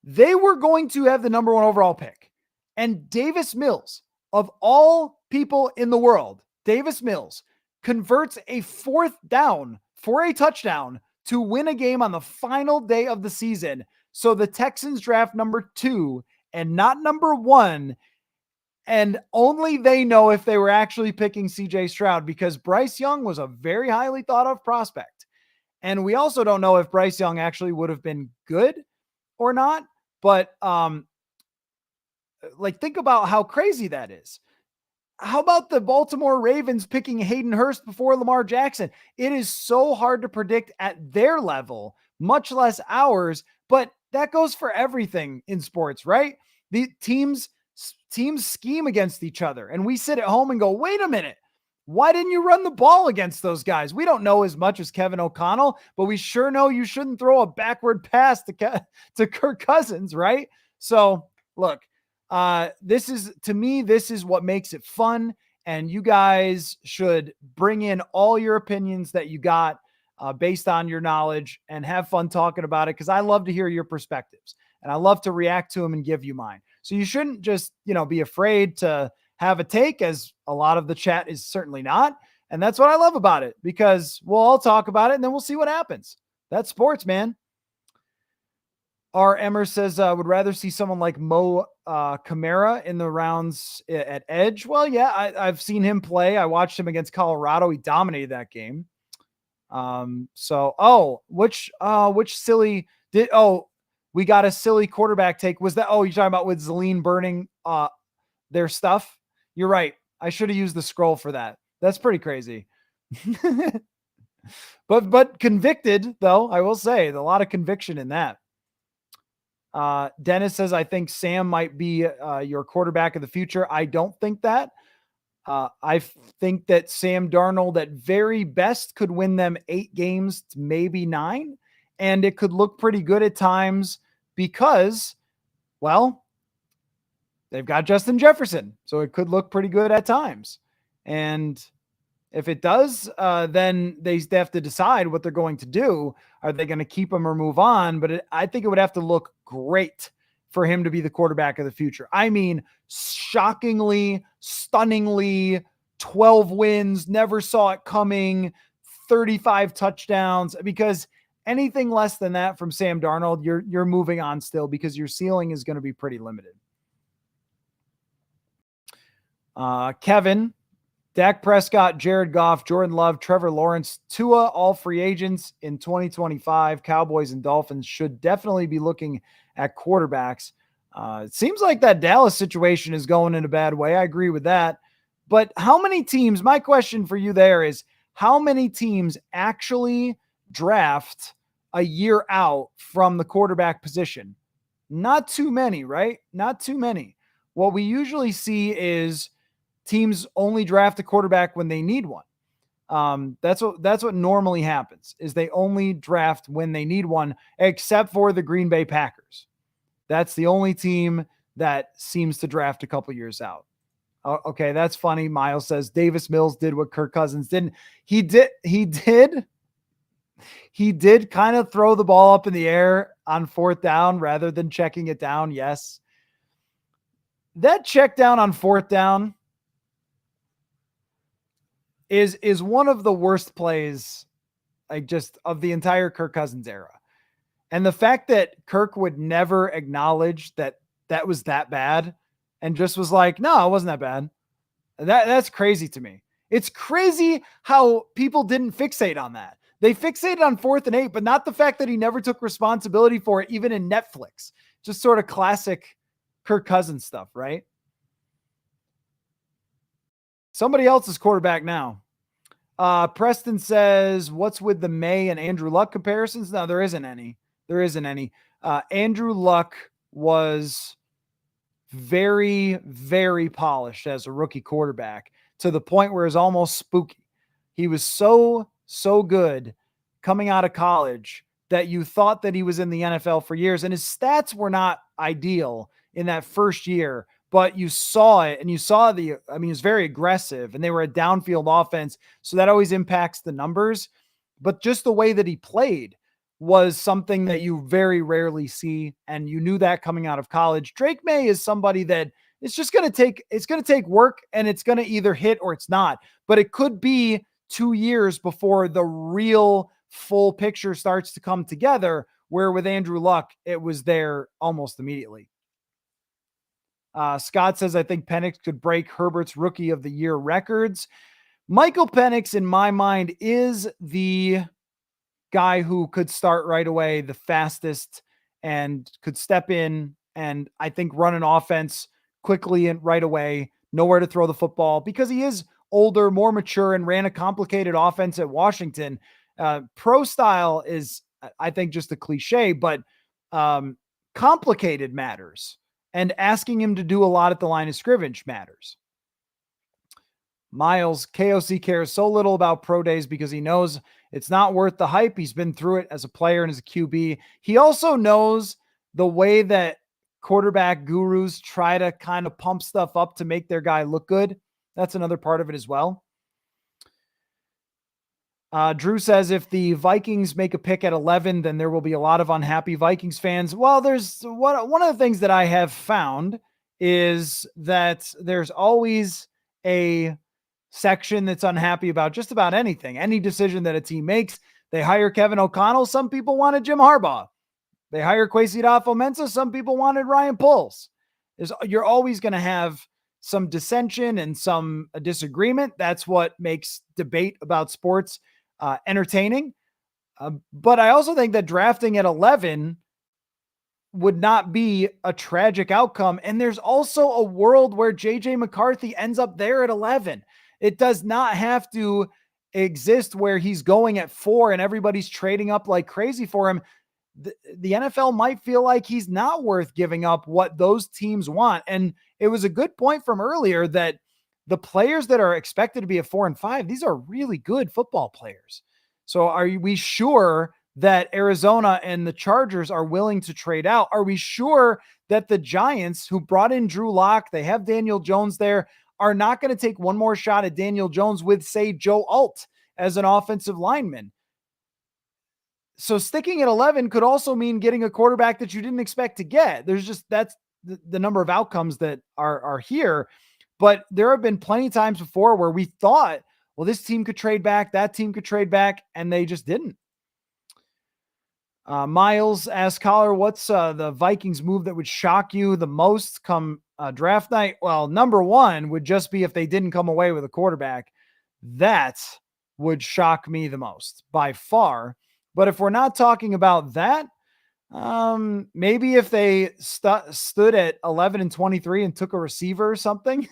they were going to have the number 1 overall pick. And Davis Mills, of all people in the world, Davis Mills converts a 4th down for a touchdown to win a game on the final day of the season. So the Texans draft number 2 and not number 1. And only they know if they were actually picking CJ Stroud, because Bryce Young was a very highly thought of prospect. And we also don't know if Bryce Young actually would have been good or not. But think about how crazy that is. How about the Baltimore Ravens picking Hayden Hurst before Lamar Jackson? It is so hard to predict at their level, much less ours, but that goes for everything in sports, right? The teams scheme against each other, and we sit at home and go, wait a minute, why didn't you run the ball against those guys? We don't know as much as Kevin O'Connell, but we sure know you shouldn't throw a backward pass to Kirk Cousins, right? So look, this is what makes it fun, and you guys should bring in all your opinions that you got based on your knowledge and have fun talking about it, because I love to hear your perspectives and I love to react to them and give you mine. So you shouldn't just, be afraid to have a take, as a lot of the chat is certainly not. And that's what I love about it, because we'll all talk about it and then we'll see what happens. That's sports, man. R. Emmer says, would rather see someone like Mo Camara in the rounds at edge. Well, yeah, I've seen him play. I watched him against Colorado. He dominated that game. Which silly we got a silly quarterback take. Was that, you're talking about with Zalene burning their stuff? You're right. I should have used the scroll for that. That's pretty crazy. but convicted, though, I will say, a lot of conviction in that. Dennis says, I think Sam might be your quarterback of the future. I don't think that. I think that Sam Darnold at very best could win them 8 games, maybe 9. And it could look pretty good at times because, well, they've got Justin Jefferson. So it could look pretty good at times. And If it does, then they have to decide what they're going to do. Are they going to keep him or move on? But I think it would have to look great for him to be the quarterback of the future. I mean, shockingly, stunningly, 12 wins, never saw it coming, 35 touchdowns, because anything less than that from Sam Darnold, you're moving on still, because your ceiling is going to be pretty limited. Kevin, Dak Prescott, Jared Goff, Jordan Love, Trevor Lawrence, Tua, all free agents in 2025. Cowboys and Dolphins should definitely be looking at quarterbacks. It seems like that Dallas situation is going in a bad way. I agree with that. But how many teams, my question for you there is, how many teams actually draft a year out from the quarterback position? Not too many, right? Not too many. What we usually see is teams only draft a quarterback when they need one. That's what normally happens, is they only draft when they need one, except for the Green Bay Packers. That's the only team that seems to draft a couple years out. Okay, that's funny. Miles says Davis Mills did what Kirk Cousins didn't. He did kind of throw the ball up in the air on 4th down rather than checking it down. Yes. That check down on 4th down is one of the worst plays, like, just of the entire Kirk Cousins era. And the fact that Kirk would never acknowledge that that was that bad and just was like, no, it wasn't that bad. That's crazy to me. It's crazy how people didn't fixate on that. They fixated on 4th and 8, but not the fact that he never took responsibility for it, even in Netflix. Just sort of classic Kirk Cousins stuff, right? Somebody else's quarterback now. Preston says, what's with the Maye and Andrew Luck comparisons? No, there isn't any. There isn't any. Andrew Luck was very, very polished as a rookie quarterback, to the point where it's almost spooky. He was so good coming out of college that you thought that he was in the NFL for years, and his stats were not ideal in that first year, but you saw it, and you saw he was very aggressive, and they were a downfield offense, so that always impacts the numbers. But just the way that he played was something that you very rarely see, and you knew that coming out of college. Drake Maye is somebody that it's going to take work, and it's going to either hit or it's not, but it could be 2 years before the real full picture starts to come together, where with Andrew Luck, it was there almost immediately. Scott says, I think Penix could break Herbert's rookie of the year records. Michael Penix, in my mind, is the guy who could start right away, the fastest, and could step in and I think run an offense quickly and right away, nowhere to throw the football, because he is older, more mature, and ran a complicated offense at Washington. Pro style is, I think, just a cliche, but complicated matters. And asking him to do a lot at the line of scrimmage matters. Miles, KOC cares so little about pro days because he knows it's not worth the hype. He's been through it as a player and as a QB. He also knows the way that quarterback gurus try to kind of pump stuff up to make their guy look good. That's another part of it as well. Drew says, if the Vikings make a pick at 11, then there will be a lot of unhappy Vikings fans. Well, there's one of the things that I have found is that there's always a section that's unhappy about just about anything, any decision that a team makes. They hire Kevin O'Connell. Some people wanted Jim Harbaugh. They hire Kwesi Adofo-Mensah. Some people wanted Ryan Poles. You're always going to have some dissension and some disagreement. That's what makes debate about sports entertaining. But I also think that drafting at 11 would not be a tragic outcome. And there's also a world where JJ McCarthy ends up there at 11. It does not have to exist where he's going at 4 and everybody's trading up like crazy for him. The NFL might feel like he's not worth giving up what those teams want. And it was a good point from earlier that the players that are expected to be at 4 and 5, these are really good football players. So are we sure that Arizona and the Chargers are willing to trade out? Are we sure that the Giants, who brought in Drew Lock, they have Daniel Jones there, are not going to take one more shot at Daniel Jones with, say, Joe Alt as an offensive lineman. So sticking at 11 could also mean getting a quarterback that you didn't expect to get. That's the number of outcomes that are here. But there have been plenty of times before where we thought, well, this team could trade back, that team could trade back, and they just didn't. Miles asks Coller, what's the Vikings move that would shock you the most come draft night? Well, number one would just be if they didn't come away with a quarterback. That would shock me the most by far. But if we're not talking about that, maybe if they stood at 11 and 23 and took a receiver or something,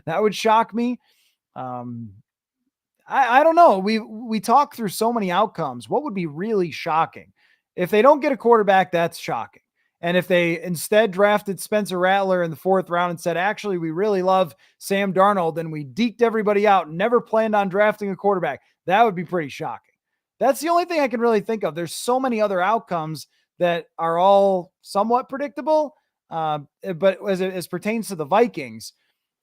that would shock me. I don't know. We talk through so many outcomes. What would be really shocking? If they don't get a quarterback, that's shocking. And if they instead drafted Spencer Rattler in the 4th round and said, actually, we really love Sam Darnold and we deked everybody out and never planned on drafting a quarterback, that would be pretty shocking. That's the only thing I can really think of. There's so many other outcomes that are all somewhat predictable. But as it pertains to the Vikings,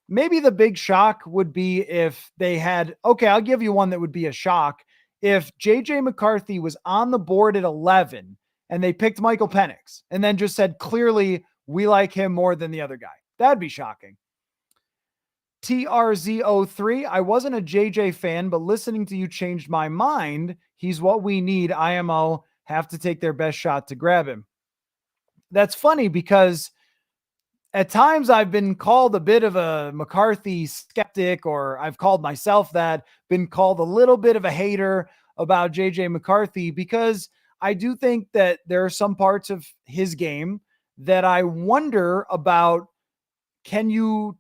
maybe the big shock would be if they had, okay, I'll give you one that would be a shock. If JJ McCarthy was on the board at 11 and they picked Michael Penix and then just said, clearly, we like him more than the other guy. That'd be shocking. TRZ03, I wasn't a JJ fan, but listening to you changed my mind. He's what we need. IMO have to take their best shot to grab him. That's funny because at times I've been called a bit of a McCarthy skeptic, or I've called myself that, been called a little bit of a hater about JJ McCarthy, because I do think that there are some parts of his game that I wonder about. Can you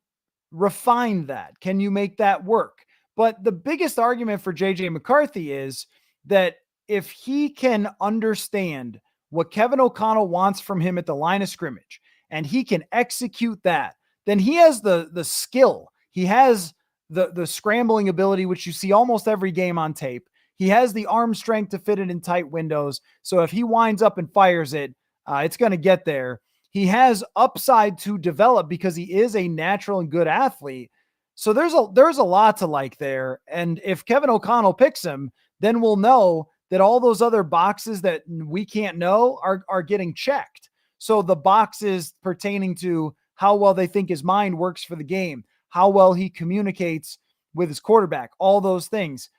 refine that? Can you make that work? But the biggest argument for JJ McCarthy is that if he can understand what Kevin O'Connell wants from him at the line of scrimmage, and he can execute that, then he has the skill. He has the scrambling ability, which you see almost every game on tape. He has the arm strength to fit it in tight windows. So if he winds up and fires it, it's going to get there. He has upside to develop because he is a natural and good athlete. So there's a lot to like there. And if Kevin O'Connell picks him, then we'll know that all those other boxes that we can't know are getting checked. So the boxes pertaining to how well they think his mind works for the game, how well he communicates with his quarterback, all those things.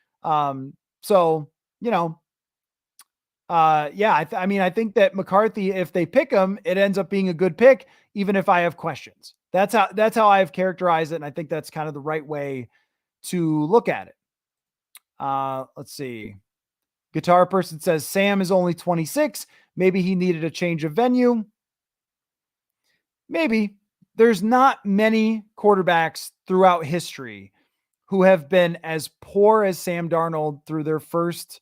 So, you know, I think that McCarthy, if they pick him, it ends up being a good pick, even if I have questions. That's how I've characterized it. And I think that's kind of the right way to look at it. Let's see. Guitar person says Sam is only 26. Maybe he needed a change of venue. Maybe. There's not many quarterbacks throughout history who have been as poor as Sam Darnold through their first,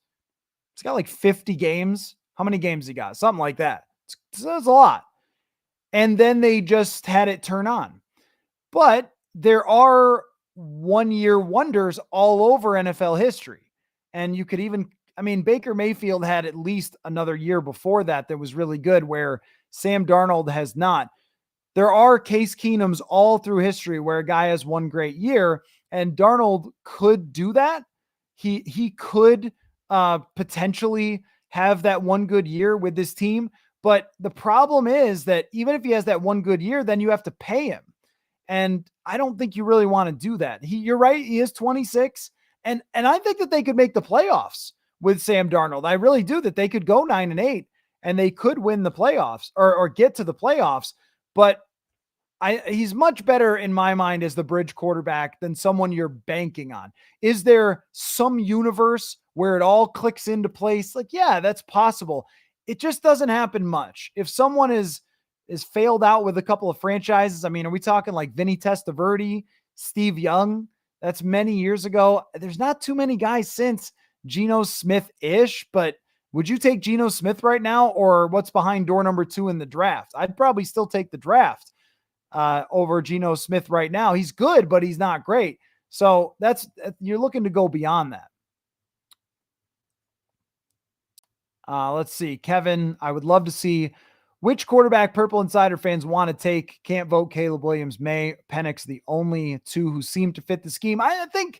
he's got like 50 games. How many games he got? Something like that. That's a lot. And then they just had it turn on. But there are one-year wonders all over NFL history. And you could even, Baker Mayfield had at least another year before that was really good, where Sam Darnold has not. There are Case Keenums all through history where a guy has one great year, and Darnold could do that. He could potentially have that one good year with this team. But the problem is that even if he has that one good year, then you have to pay him. And I don't think you really want to do that. You're right. He is 26. And I think that they could make the playoffs with Sam Darnold. I really do, that they could go 9-8 and they could win the playoffs or get to the playoffs. But he's much better in my mind as the bridge quarterback than someone you're banking on. Is there some universe where it all clicks into place? Like, yeah, that's possible. It just doesn't happen much. If someone is failed out with a couple of franchises, are we talking like Vinny Testaverde, Steve Young? That's many years ago. There's not too many guys since. Geno Smith-ish, but would you take Geno Smith right now, or what's behind door number 2 in the draft? I'd probably still take the draft over Geno Smith right now. He's good, but he's not great. So you're looking to go beyond that. Let's see. Kevin, I would love to see Which quarterback Purple Insider fans want to take? Can't vote Caleb Williams, Maye, Penix, the only two who seem to fit the scheme. I think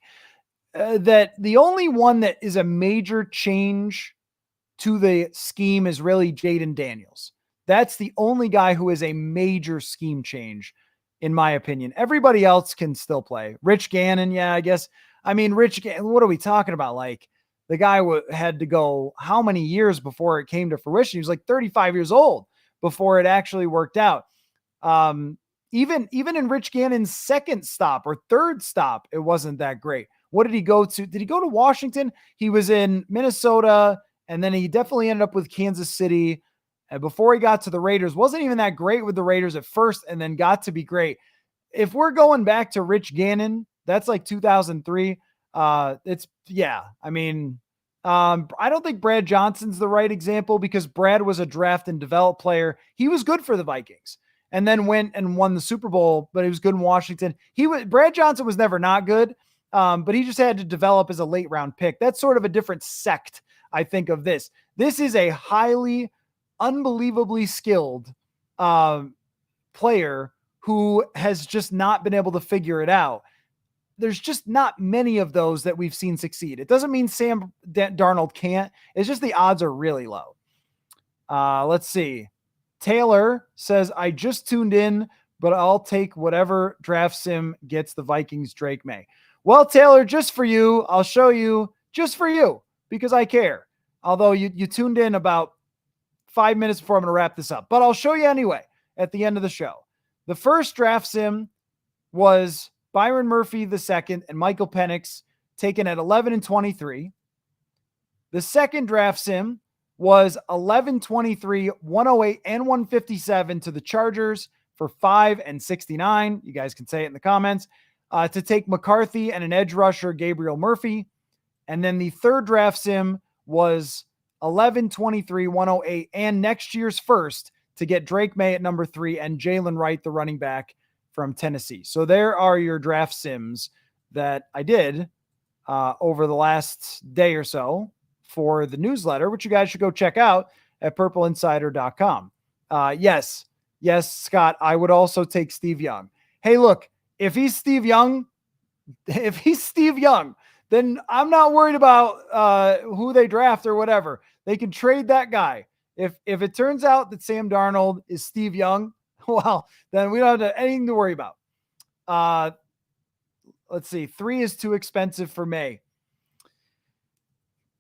that the only one that is a major change to the scheme is really Jaden Daniels. That's the only guy who is a major scheme change, in my opinion. Everybody else can still play. Rich Gannon, yeah, I guess. I mean, Rich Gannon, what are we talking about? Like, the guy had to go how many years before it came to fruition? He was like 35 years old before it actually worked out. Even in Rich Gannon's second stop or third stop, it wasn't that great. What did he go to? Did he go to Washington? He was in Minnesota, and then he definitely ended up with Kansas City. And before he got to the Raiders, wasn't even that great with the Raiders at first, and then got to be great. If we're going back to Rich Gannon, that's like 2003. It's yeah. I mean, I don't think Brad Johnson's the right example because Brad was a draft and develop player. He was good for the Vikings and then went and won the Super Bowl, but he was good in Washington. Brad Johnson was never not good, but he just had to develop as a late round pick. That's sort of a different sect, I think, of this. This is a highly, unbelievably skilled player who has just not been able to figure it out. There's just not many of those that we've seen succeed. It doesn't mean Sam Darnold can't. It's just the odds are really low. Let's see. Taylor says, I just tuned in, but I'll take whatever draft sim gets the Vikings Drake Maye. Well, Taylor, just for you, I'll show you just for you because I care. Although you tuned in about 5 minutes before I'm going to wrap this up, but I'll show you anyway at the end of the show. The first draft sim was Byron Murphy II and Michael Penix taken at 11 and 23. The second draft sim was 11, 23, 108, and 157 to the Chargers for 5 and 69. You guys can say it in the comments. To take McCarthy and an edge rusher, Gabriel Murphy. And then the third draft sim was 11, 23, 108, and next year's first to get Drake Maye at number 3 and Jalen Wright, the running back from Tennessee. So there are your draft sims that I did over the last day or so for the newsletter, which you guys should go check out at purpleinsider.com. Yes, Scott, I would also take Steve Young. Hey, look, if he's Steve Young, then I'm not worried about who they draft or whatever. They can trade that guy. If it turns out that Sam Darnold is Steve Young, well, then we don't have anything to worry about. Let's see. 3 is too expensive for Maye.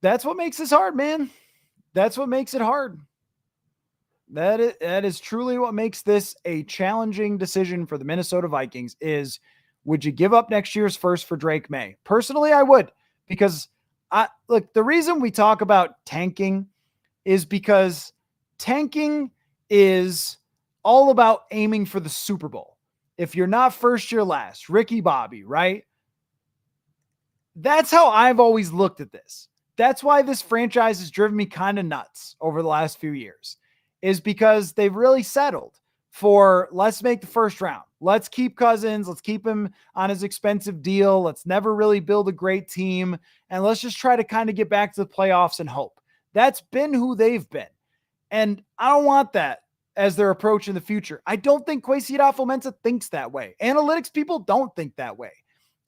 That's what makes this hard, man. That's what makes it hard. That is truly what makes this a challenging decision for the Minnesota Vikings is, would you give up next year's first for Drake Maye? Personally, I would, because look, the reason we talk about tanking is because tanking is all about aiming for the Super Bowl. If you're not first, you're last. Ricky Bobby, right? That's how I've always looked at this. That's why this franchise has driven me kind of nuts over the last few years, is because they've really settled for let's make the first round. Let's keep Cousins. Let's keep him on his expensive deal. Let's never really build a great team. And let's just try to kind of get back to the playoffs and hope. That's been who they've been. And I don't want that as their approach in the future. I don't think Kwesi Adofo-Mensah thinks that way. Analytics people don't think that way.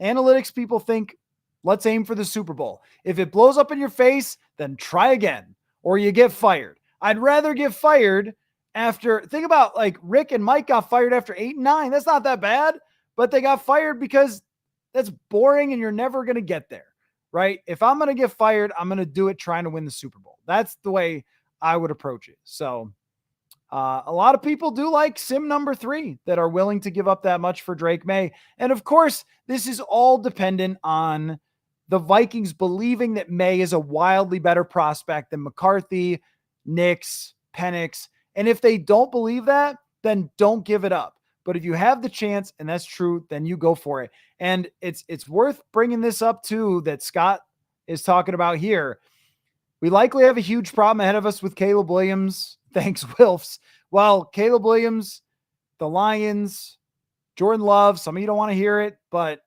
Analytics people think, let's aim for the Super Bowl. If it blows up in your face, then try again, or you get fired. I'd rather get fired after, think about like Rick and Mike got fired after 8 and 9. That's not that bad, but they got fired because that's boring and you're never going to get there, right? If I'm going to get fired, I'm going to do it trying to win the Super Bowl. That's the way I would approach it. So a lot of people do like sim number 3 that are willing to give up that much for Drake Maye. And of course, this is all dependent on the Vikings believing that Maye is a wildly better prospect than McCarthy, Nix, Penix. And if they don't believe that, then don't give it up. But if you have the chance, and that's true, then you go for it. And it's worth bringing this up too, that Scott is talking about here. We likely have a huge problem ahead of us with Caleb Williams. Thanks, Wilfs. Well, Caleb Williams, the Lions, Jordan Love, some of you don't want to hear it, but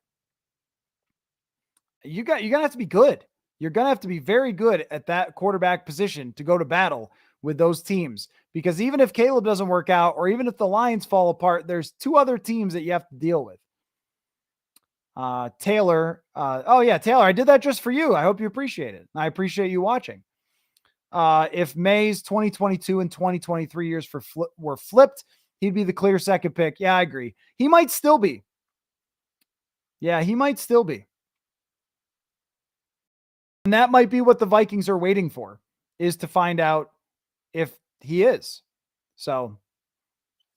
you're going to have to be good. You're going to have to be very good at that quarterback position to go to battle with those teams, because even if Caleb doesn't work out, or even if the Lions fall apart, there's two other teams that you have to deal with. Taylor. Taylor, I did that just for you. I hope you appreciate it. I appreciate you watching. If Maye's 2022 and 2023 years were flipped, he'd be the clear second pick. Yeah, I agree. He might still be. Yeah, he might still be. And that might be what the Vikings are waiting for, is to find out if he is. So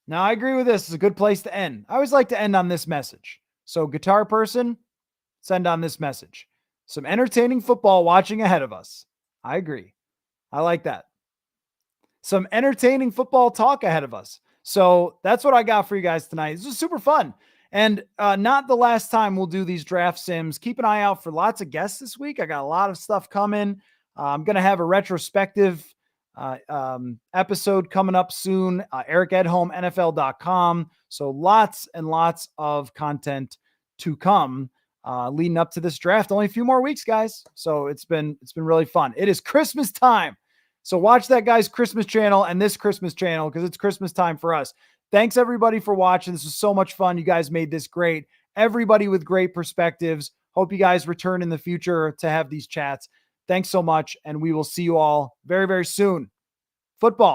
now I agree with this. It's a good place to end. I always like to end on this message. So guitar person, send on this message. Some entertaining football watching ahead of us. I agree. I like that. Some entertaining football talk ahead of us. So that's what I got for you guys tonight. This was super fun. And not the last time we'll do these draft sims. Keep an eye out for lots of guests this week. I got a lot of stuff coming. I'm going to have a retrospective episode coming up soon. Eric Edholm, NFL.com. So lots and lots of content to come leading up to this draft. Only a few more weeks, guys. So it's been really fun. It is Christmas time. So watch that guy's Christmas channel and this Christmas channel, because it's Christmas time for us. Thanks everybody for watching. This was so much fun. You guys made this great. Everybody with great perspectives. Hope you guys return in the future to have these chats. Thanks so much. And we will see you all very, very soon. Football.